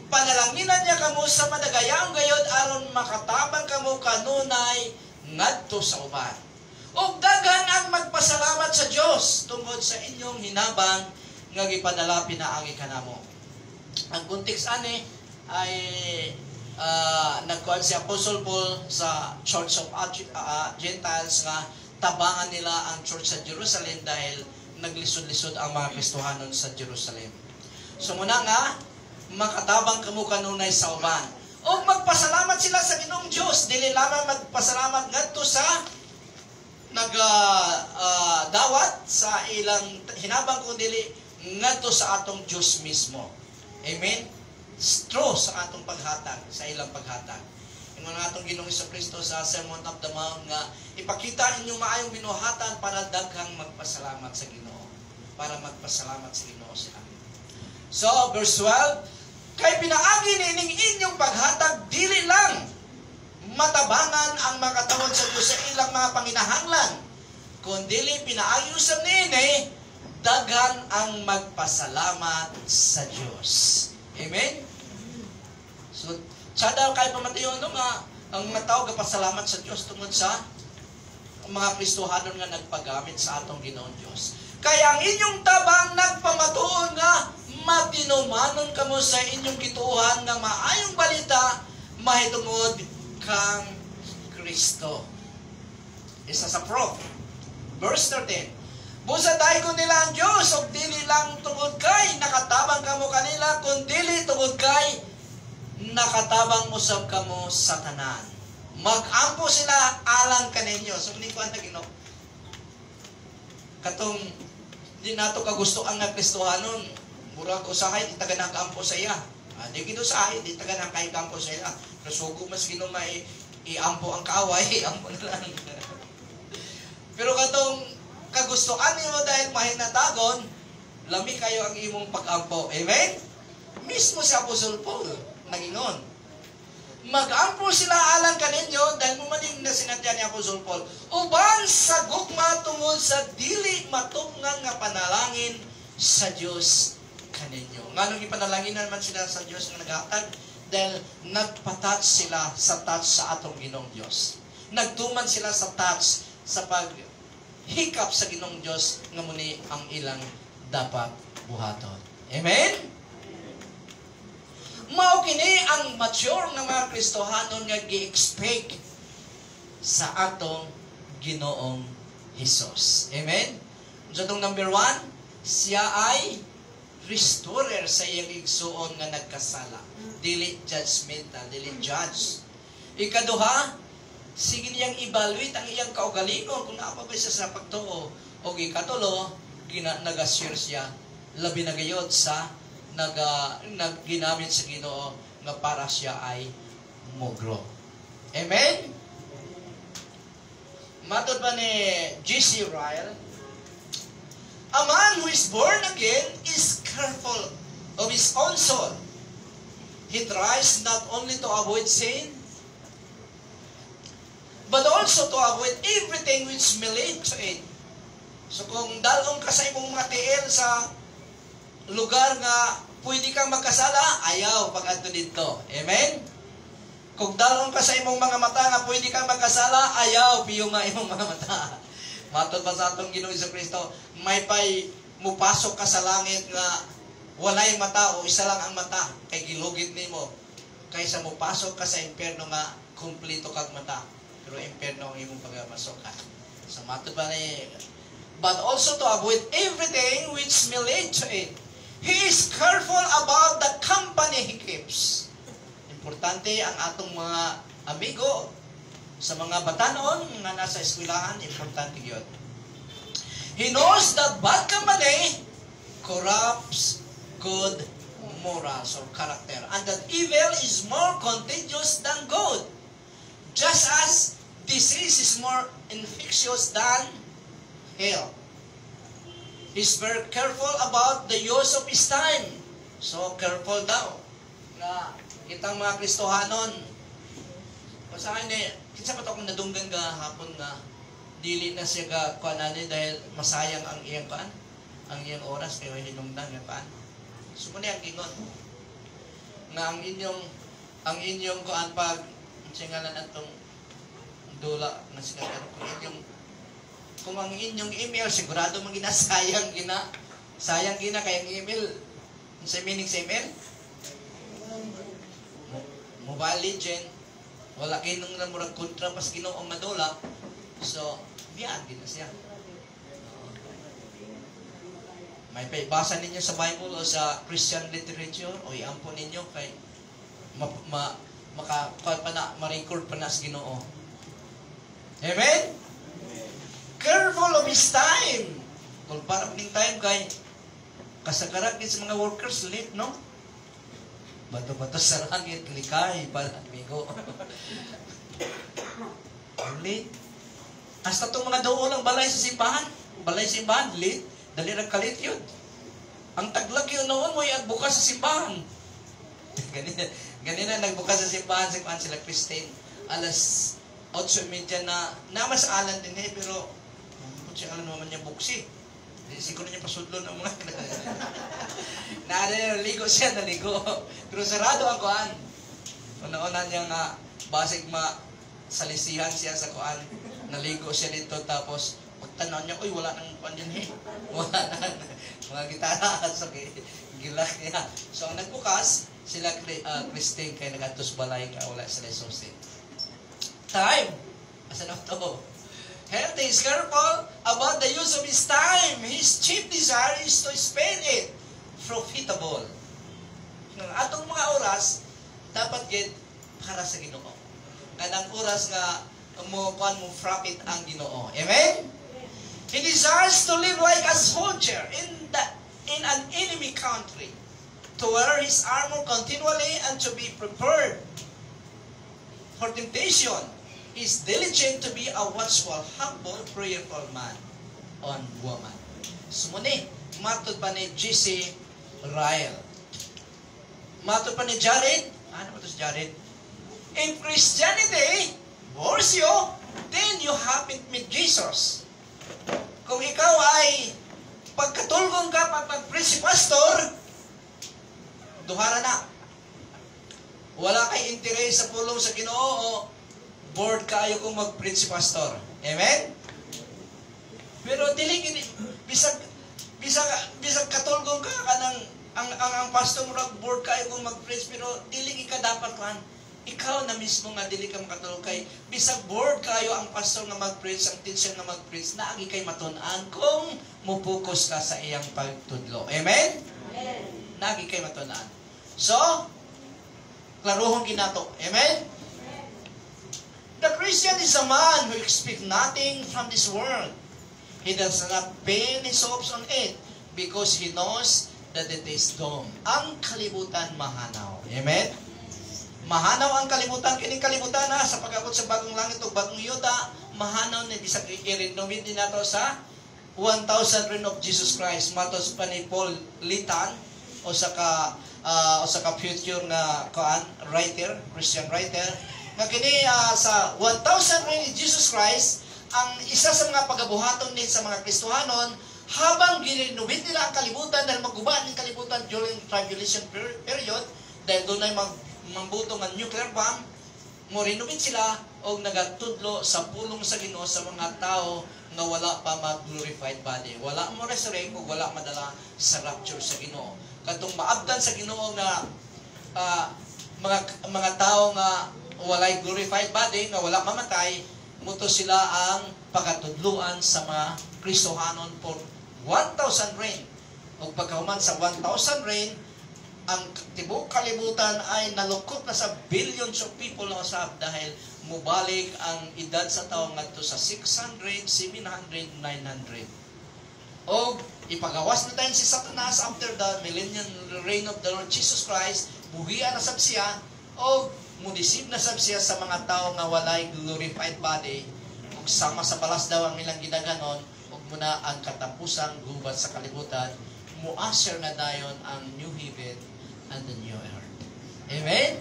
panalanginan niya kamo sa madagayaong gayod aron makatabang kamo kanunay ngadto sa uban. Ug daghan ang magpasalamat sa Dios tungod sa inyong hinabang nga gipadala pinaagi kanamo. Ang context ani ay nagkuhan si Apostle Paul sa Church of Gentiles nga tabangan nila ang church sa Jerusalem dahil naglisod-lisod ang mga Kristohanon sa Jerusalem. So muna nga, makatabang kamo kanunay sa uban. O magpasalamat sila sa Ginoong Diyos. Dili lamang magpasalamat ngadto sa dawat sa ilang hinabang kung dili ngadto sa atong Diyos mismo. Amen? True sa atong paghatag, sa ilang paghatag. Yung mga atong Ginoong Kristo sa Sermon of the Mount nga ipakita inyong maayong binuhatan para daghang magpasalamat sa Ginoo. Para magpasalamat sa Ginoo sila. So, verse 12, kay pinaagi nining inyong paghatag dili lang matabangan ang makatawad sa Diyos sa ilang mga panginahanglan, kundi pinaagi usab niini daghan ang magpasalamat sa Diyos. Amen? So, sada kay pamatayon nga ang mga tao gapasalamat sa Diyos tungod sa mga Kristohanon nga nagpagamit sa atong Ginoong Diyos. Kaya ang inyong tabang nagpamatuon nga matinumanon kamo sa inyong kituohan nga maayong balita mahitungod kang Kristo. Isa sa proof. Verse 13. Busa dahi ko nila ang Diyos o dili lang tungod kay nakatabang kamo kanila kundi tungod kay nakatabang usab kamo sa tanan. Mag-ampo sila alang kaninyo. So hindi ko ang Ginoo. Katong di nato kagusto ang Kristohanon, murag usahay di taga nakaampo sa iya. Di gito sa di taga nakaikampo sa iya. Nasugo mas Ginoo may iampo ang kaaway, iampo na lang. Pero katong kagustuhan niyo dahil mahinatagon, lami kayo ang imong pag-ampo. Amen? Mismo si Apostle Paul nagingon. Mag-ampo sila alang kaninyo dahil mumaning na sinadya ni Apostle Paul. Uban sa gugma tungod sa dili matupngan nga panalangin sa Dios kaninyo. Nganong ipanalangin naman sila sa Dios nga naghatag dahil nagpa-touch sila sa touch sa atong Ginoong Dios. Nagtuman sila sa touch sa paghikap sa Ginoong Dios nga muni ang ilang dapat buhaton. Amen? Mao kini ang mature nga mga Kristohanon nga gi-expect sa atong Ginoong Hesus. Amen? So itong number 1, siya ay restorer sa iyang igsuon nga nagkasala. Dili judgmental, dili judge. Ikaduha, sige niyang evaluate ang iyang kaugalingon kung naapabay siya sa pagtuo. O ikatulo, nag-assure siya, labi na gayod sa ginamit sa Ginoo nga para siya ay mogro. Amen? Matod ba ni J.C. Ryle, a man who is born again is careful of his own soul. He tries not only to avoid sin, but also to avoid everything which may lead to it. So kung dalong ka sa imong mga tiil sa lugar nga pwede kang magkasala, ayaw pag-adto dito. Amen? Kung dalong ka sa imong mga mata nga pwede kang magkasala, ayaw piyo nga imong mga mata. Matod pa sa atong Ginoong Jesucristo, may pay mupasok ka sa langit nga walay mata o isa lang ang mata kay gilugid nimo kaysa mupasok ka sa impyerno nga kumpleto kag mata pero impyerno ang imong pagpasok. So matod pa ni, but also to avoid everything which may lead to it. He is careful about the company he keeps. Importante ang atong mga amigo sa mga batanon nga nasa eskwelahan, importante yun. He knows that bad company corrupts good morals or character, and that evil is more contagious than good, just as disease is more infectious than health. He's very careful about the use of his time. So, careful daw na kitang mga Kristohanon. Pasahan kinsa pa to kung nadunggan ka hapon nga dili na siya ka kuanani dahil masayang ang iyang kuan, ang iyang oras kay hinungdan nga kuan. So muna ang gingon nga ang inyong kuan pag singalan atong dula nga singalan kung ang inyong email sigurado man ginasayang sayang kay ang email. Sa meaning sa email? Mobile Legend, wala kayo nung namurag kontra pas Ginoong madula. So, biyaan gina siya. May paibasa ninyo sa Bible o sa Christian literature o iampo ninyo kay ma-record pa na sa Ginoo. Amen? Careful of his time. Kung para ning time kay kasagaran din sa mga workers late, no? Bato-bato sa langit, likay, amigo. Late. Hasta itong mga doon lang balay sa simbahan, late. Dali nagkalit yun. Ang taglag yun noon mo yung bukas sa simbahan. Ganina nagbukas sa simbahan sila Christine. Alas 8:30 na mas alan din pero siya alam naman niya buksi. Siguro niya pasudlo ng mga naligo siya. Pero sarado ang kuan. Una-una niya nga basig salisihan siya sa kuan. Naligo siya dito tapos pagtanaw niya, uy, wala nang kuan din wala nang mga gitara. So, gilak niya. So, ang nagbukas, sila Christine kay nagatos balay nga wala sila susi. Time! Asa na ito? Healthy is careful about the use of his time. His chief desire is to spend it profitable. Ang atong mga oras, dapat get para sa Ginoo. Kanang oras nga mo profit ang Ginoo. Amen? He desires to live like a soldier in an enemy country, to wear his armor continually and to be prepared for temptation. He is diligent to be a watchful, humble, prayerful man on woman. Sumuni, matod pa ni J.C. Ryle. Matod pa ni Jared. Ano ba ito si Jared? In Christianity bores you, then you haven't met Jesus. Kung ikaw ay pagkatulgong ka pag-preach pastor, duhara na. Wala kay interes sa pulong sa Ginoo o bored kayo kung mag-preach pastor. Amen? Pero dili bisag katulgong ka kanang ang pastor mo bored kayo kung mag-preach pero dili ka dapat kan. Ikaw na mismo nga dili ka makatulog kay bisag bored kayo ang pastor nga mag-preach, ang teacher nga mag-preach, naagi kay matun-an kung mupokus ka sa iyang pagtudlo. Amen? Amen. Naagi kay matun-an. So, klaruhon ginato. Amen? The Christian is a man who expects nothing from this world. He does not pin his hopes on it because he knows that it is doomed. Ang kalibutan mahanaw. Amen? Mahanaw ang kalibutan. Kining kalibutan na sa pag-abot sa bagong langit o bagong yuta, mahanaw ni bisag i-renovate din nato sa 1,000 reign of Jesus Christ. Matos pa ni Paul Litan o sa ka future na writer, Christian writer, nga kini sa 1,000 reign of Jesus Christ, ang isa sa mga pagabuhaton ni sa mga Kristohanon, habang gininuwit nila ang kalibutan dahil maguban ng kalibutan during tribulation period, dahil doon ay mambuto ng nuclear bomb, mo rinuwit sila o nagatudlo sa pulong sa Ginoo sa mga tao nga wala pa mag-glorified body. Wala mo resurrect o wala madala sa rapture sa Ginoo. Katong maabdan sa Ginoo nga mga tao nga walay glorified body, nga wala mamatay, muto sila ang pagkatudluan sa mga Kristohanon for 1,000 reign. O pagkahuman sa 1,000 reign, ang tibok kalibutan ay nalukot na sa billions of people na usab dahil mubalik ang edad sa tao ngadto sa 600, 700, 900. O ipagawas na tayo si Satanas after the millennial reign of the Lord Jesus Christ, buhian na sab siya o mudisib na sab siya sa mga tao nga walay glorified body ug sama sa balas daw ang ilang gidaganon ug muna ang katapusang gubat sa kalibutan muasher na dayon ang new heaven and the new earth. Amen?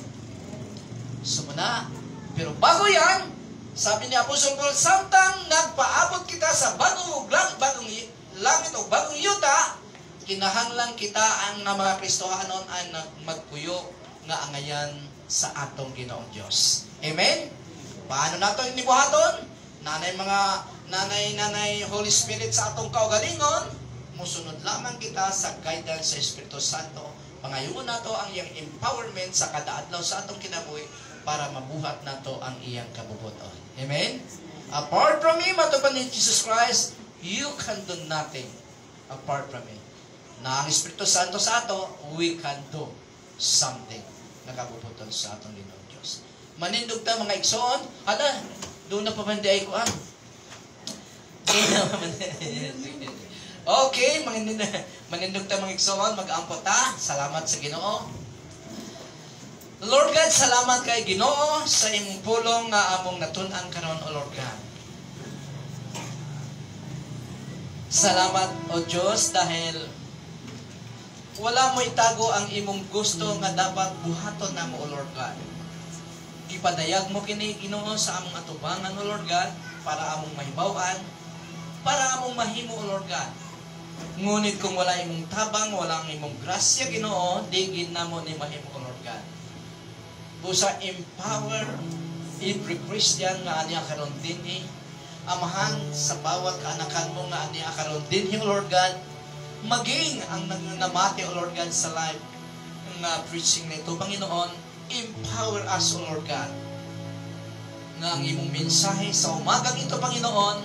So muna, pero bago yan, sabi ni Apostol Paul, samtang nagpaabot kita sa bagong langit o bagong yuta, kinahanglan kita ang mga Kristohanon ay magpuyo nga angayan sa atong Ginoong Diyos. Amen? Paano nato inibuhaton? Nanay Holy Spirit sa atong kaugalingon, musunod lamang kita sa guidance sa Espiritu Santo. Pangayuon nato ang iyang empowerment sa kada adlaw sa atong kinabuhi para mabuhat nato ang iyang kabubuton. Amen? Apart from Him, matupad ni Jesus Christ, you can do nothing apart from Him. Na ang Espiritu Santo sa ato, we can do something na kabubuton sa atong Ginoong Diyos. Manindog ta mga igsoon, doon na pamandi ay kuan. Okay, manindog ta mga igsoon, mag-ampot ta. Salamat sa Ginoo. Lord God, salamat kay Ginoo sa imong pulong nga among natun-an karon, O Lord God. Salamat, O Diyos, dahil wala mo itago ang imong gusto nga dapat buhaton namo, O Lord God. Ipadayag mo kini Ginoo sa among atubangan, O Lord God, para among mahibaw-an, para among mahimo, O Lord God. Ngunit kung wala imong tabang, wala imong grasya, Ginoo, di ginamo ni mahimo, O Lord God. Busa empower every Christian nga aniya karon dinhi, amahan sa bawat anakan mo nga aniya karon dinhi, O Lord God, maging ang nanganamati, O Lord God, sa life nga preaching nito, Panginoon, empower us, O Lord God, nga ang imong mensahe sa umagang ito, Panginoon,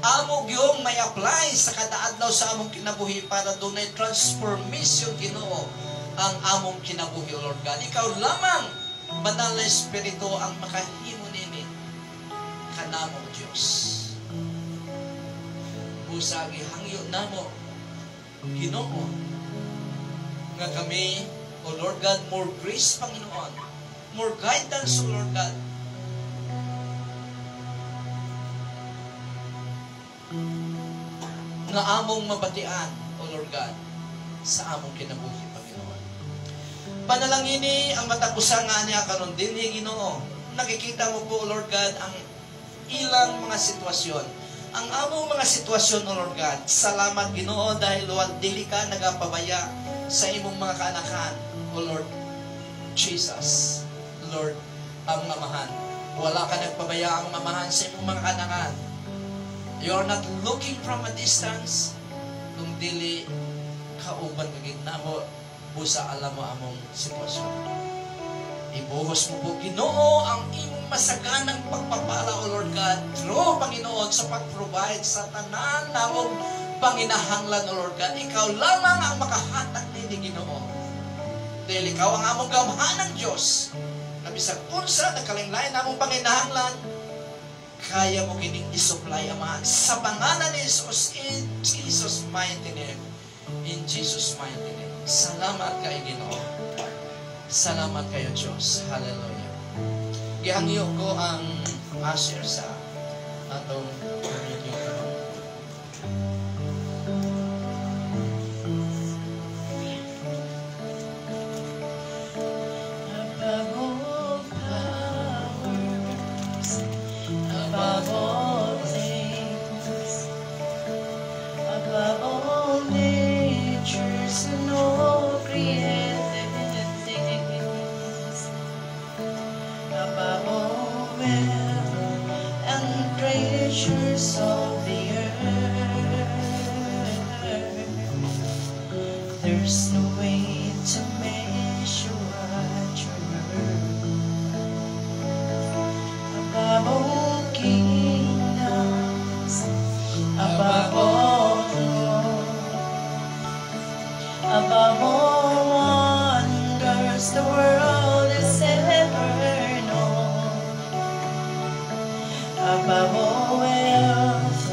amog yung may apply sa kada adlaw sa among kinabuhi para dunay transformation, Ginoo, ang among kinabuhi, O Lord God. Ikaw lamang, Banal na Espiritu, ang makahimo nini kanamo, Diyos. Busa gihangyo namo, Ginoo, nga kami, O Lord God, more grace, Panginoon, more guidance, O Lord God, nga among mabatian, O Lord God, sa among kinabuhi, Panginoon. Panalangini ang matapusan nga niya karon dinhi, Ginoo. Nakikita mo po, O Lord God, ang ilang mga sitwasyon. Ang among mga sitwasyon, O Lord God. Salamat, Ginoo, dahil dili ka nagapabaya sa imong mga kaanakan, O Lord Jesus. Lord, ang mamahan. Wala ka nagpabaya ang mamahan sa imong mga kaanakan. You're not looking from a distance, kung dili kauban maging namo, busa alam mo among sitwasyon. Ibuhos mo po, Ginoo, ang imong masaganang pagpapala, O Lord God, through, Panginoon, sa pag-provide sa tanan namong panginahanglan, O Lord God. Ikaw lamang ang makahatag nini, Ginoo. Dahil ikaw ang among gamhanang Diyos, na bisag unsa nagkalinglain namong panginahanglan, kaya mo kining isupply, Amahan. Sa pangalan ni Jesus, in Jesus' mighty name. In Jesus' mighty name. Salamat kayo, Ginoo. Salamat kayo, Diyos. Hallelujah. Gihangyo ko ang usher sa atong communion karon. Above all things, above all natures and all created things, above all wealth and treasures of the earth, there's no way to measure what you're worth. Above all kingdoms, above all thrones, above all wonders the world has ever known, above all wealth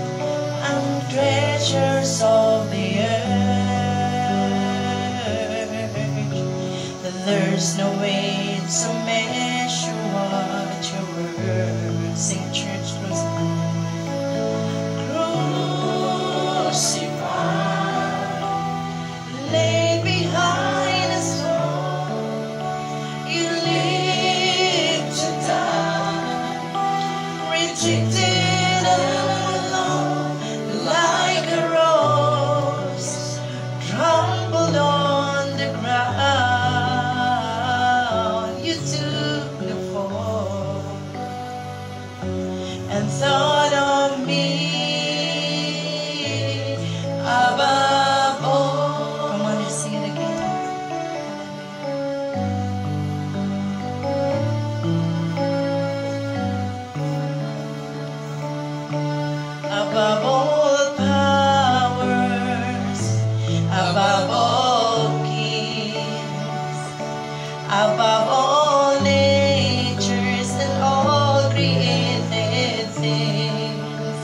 and treasures of the earth, there's no way to measure what you're worth. Sing church, crucified, laid behind a stone, you live to die, rejected alone, like a rose, trampled on the ground, you took the fall and thought of me above all. Come on, let's sing it again. Above all powers, above all kings, above all natures and all created things,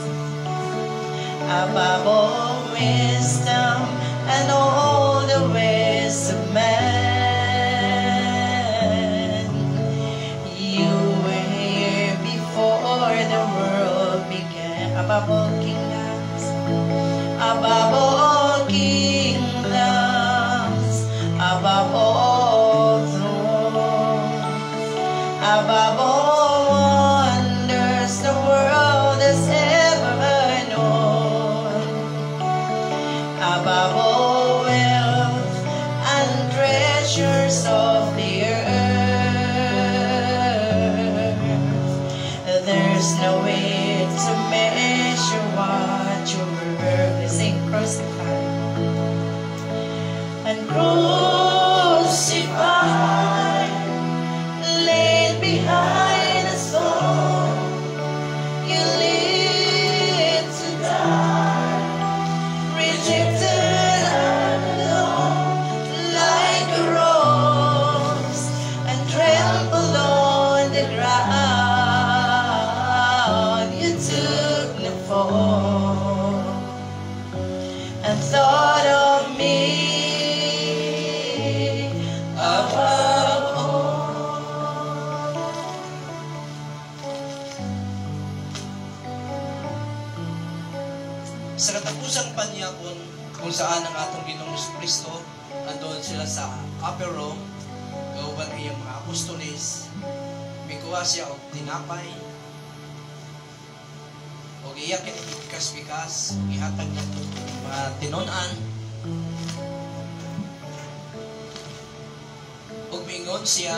above all wisdom and all the ways of man, you were here before the world began. Above all kingdoms, above all kingdoms, above all thrones, above all wonders the world has ever known, above all wealth and treasures of the earth, there's no way to measure what you're worth. Sing crucified and crucified, laid behind a stone, you live to die, rejected and alone, like a rose, and trampled on the ground, you took the fall and thought of me above all. Sa katapusang panyakon kung saan ang atong Ginoong Kristo andun sila sa upper room, gawban iyang mga apostoles, mikuha siya og tinapay, o iyak bikas-bikas, o ihatag niya mga tinunan, o mingon siya,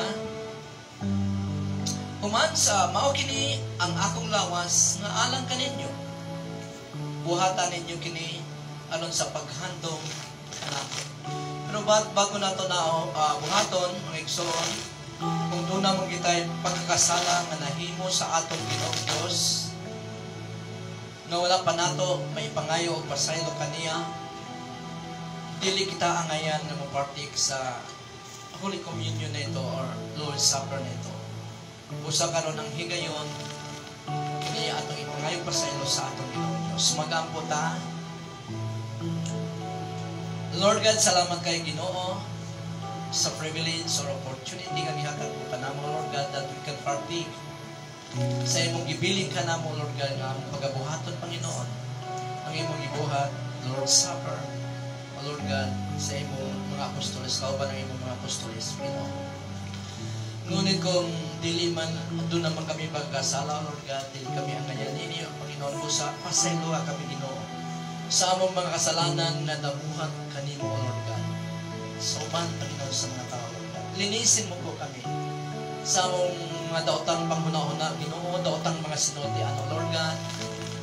human sa mao kini ang akong lawas nga alang kaninyo. Buhatan ninyo kini aron sa paghandom nako. Pero bago nato na buhaton mga igsoon, kung doon na mong kita'y pagkakasala nga nahimo sa atong Ginoong Diyos, nga wala pa nato may pangayo o pasaylo kaniya, dili kita angayan na mapartik sa Holy Communion nito or Lord's Supper nito. Usa karon ang higayon, kini atong maayo pasaylo sa atong Ginoong Diyos. Magampo ta. Lord God, salamat kay Ginoo sa privilege or opportunity nga gihatag mo kanamo, Lord God, that we can partake sa imong gibiling kanamo, Lord God, nga ang pagabuhaton, Panginoon, ang imong gibuhat, Lord's Supper, o Lord God, sa imong mga apostoles, kauban ang imong mga apostoles, Ginoo. Ngunit kung dili man, doon naman kami magkasala, Lord God, dili kami ang ganyanin, o Panginoon ko sa pasayloa kami, Ginoo, sa among mga kasalanan na dabuhat kanimo, Lord God. So man, Panginoon, sa mga tao, Lord God. Linisin mo po kami sa among mga daotang panghuna-huna, Ginoo, daotang mga sinodi, Lord God.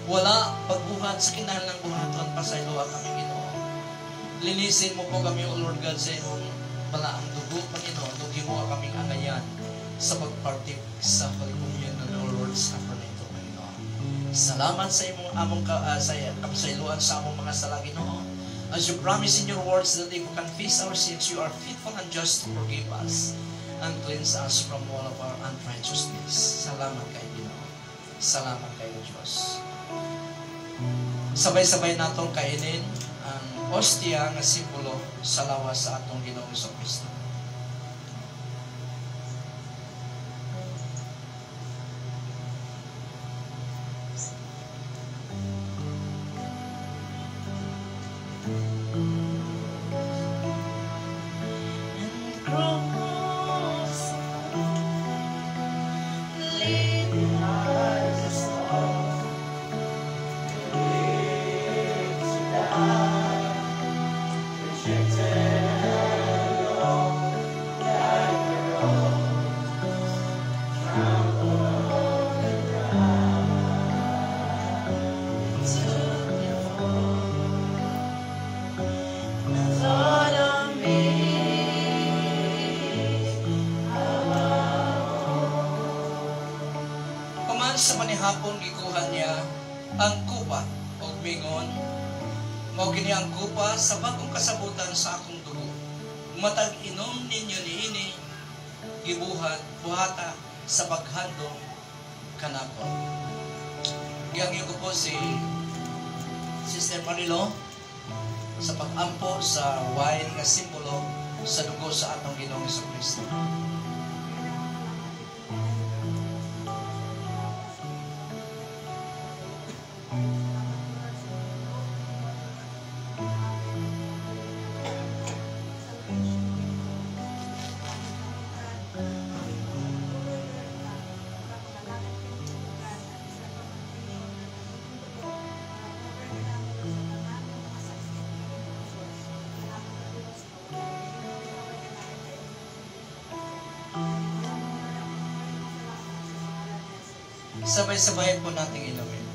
Wala pagbuhat sa kinahanglang buhaton, pasayloa kami, Ginoo. Linisin mo po kami, O Lord God, sa imong balaang dugo, Panginoon, dugi mo kaming angayan sa pagpartik sa Holy Communion ng Lord's Supper nito, Panginoon. Salamat sa imong sa kapasayloan sa among mga sala, Ginoo. As you promise in your words that if we confess our sins, you are faithful and just to forgive us and cleanse us from all of our unrighteousness. Salamat kay Ginoo. Salamat kay Diyos. Sabay-sabay natong kainin ang ostia nga simbolo sa lawas sa atong Ginoong Kristo. Sa manihapon gikuha niya ang kupa o mingon, mao kini ang kupa sa bagong kasabutan sa akong dugo. Matag inom ninyo niini buhata sa paghandom kanakon. Giyangyo ko po si Sister Marilo sa pag-ampo sa wine nga simbolo sa dugo sa atong Ginoong Kristo. Sabay-sabay po nating inumin.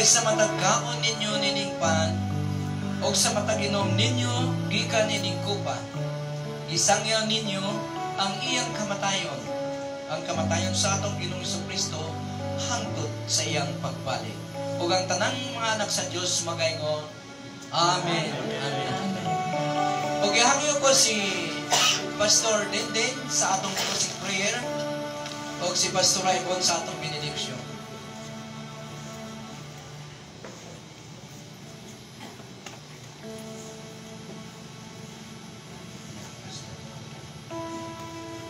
sa matagkaon ninyo nining pan, o sa mataginom ninyo, gikan nining kupan. Isangyaw ninyo ang iyang kamatayon, ang kamatayon sa atong Ginoong Jesucristo, hangtod sa iyang pagbalik. Ug ang tanang mga anak sa Dios magaingon, Amen. Amen. Ug ihangyo ko si Pastor Dindin sa atong closing prayer, ug si Pastor Raymond sa atong benediction.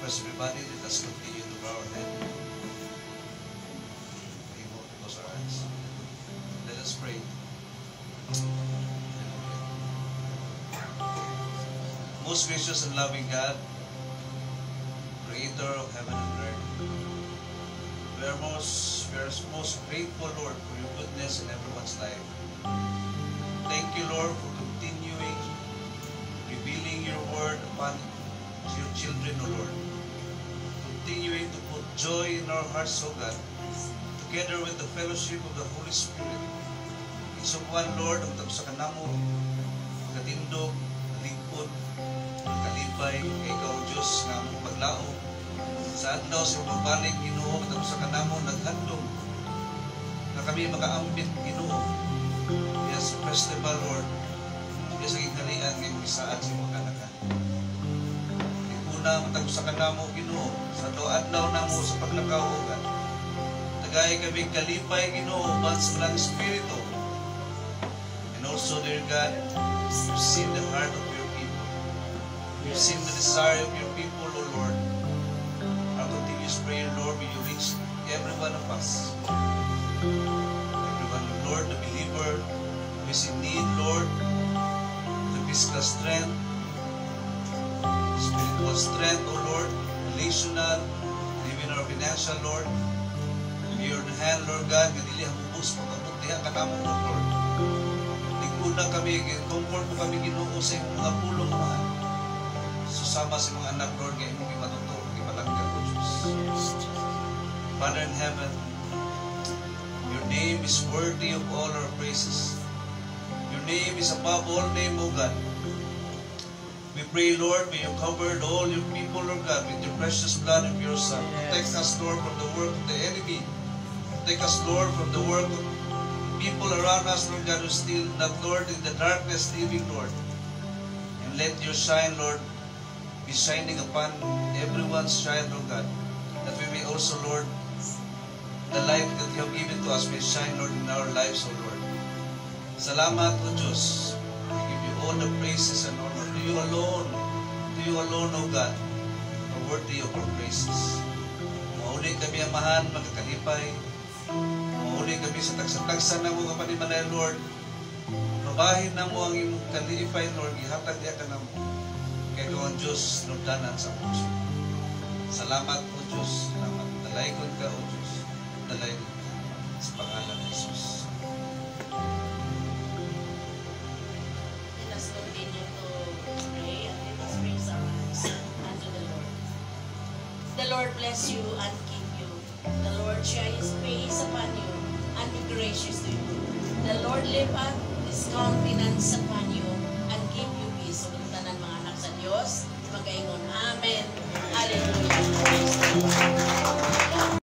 First, everybody, let us continue to bow our head. We will close our eyes. Let us pray. Most gracious and loving God, Creator of heaven and earth, we are most grateful, Lord, for your goodness in everyone's life. Thank you, Lord, for continuing revealing your word upon your children, O Lord. Continuing to put joy in our hearts, O God, together with the fellowship of the Holy Spirit. Isukwan, Lord, ang sa kanamo, katindog, lingkod, kalibay, kay ikaw, Diyos, na among paglao. Sa adlaw sa pagbalik, Ginoo, ang sa kanamo, naghandong, na kami makaambit, Ginoo. Yes, festival, Lord, yes, ang ikalian, ngayong isaad sa mga kanakan. Na matag sa kanamo, Ginoo, sa adlaw namo sa paglakaw, O God. Tagay kami kalipay, Ginoo, uban sa mga Espiritu. And also, dear God, you've seen the heart of your people. You've seen the desire of your people, O Lord. Our continuous prayer, Lord, may you reach every one of us. Everyone, Lord, the believer who is in need, Lord, the physical strength, spiritual strength, O Lord, relational, even our financial, Lord. May your hand, Lord God, ganili ang ubos, pagkabutihan ka naman, O Lord. Lingkunan kami, comfort mo kami, Ginoo, sa iyong mga pulong, mahal. Susama sa mga anak, Lord, kaya hindi matutulog, ipalanggan, O Diyos. Father in heaven, your name is worthy of all our praises. Your name is above all name, O God. We pray, Lord, may you cover all your people, Lord God, with your precious blood of your Son. Protect us, Lord, from the work of the enemy. Protect us, Lord, from the work of people around us, Lord God, who still not, Lord, in the darkness living, Lord. And let your shine, Lord, be shining upon everyone's child, Lord God, that we may also, Lord, the light that you have given to us may shine, Lord, in our lives, O Lord. Salamat, O Diyos. We give you all the praises and honor. To you alone, O God, are worthy of our praises. Mauli kami amahan, magkakalipay. Mauli kami sa tagsa-tagsa na mo kapanimanay, Lord. Mabahin na mo ang imong kalipay, Lord. Ihatag niya ka na mo. Kaya ikaw ang Diyos, nagdanan sa puso. Salamat, O Diyos. Salamat. Dalaykon ka, O Diyos. Dalaykon ka. Sa pangalan ng Jesus. Let us continue to pray and let us raise our hands unto the Lord. The Lord bless you and keep you. The Lord shine His face upon you and be gracious to you. The Lord lift up His countenance upon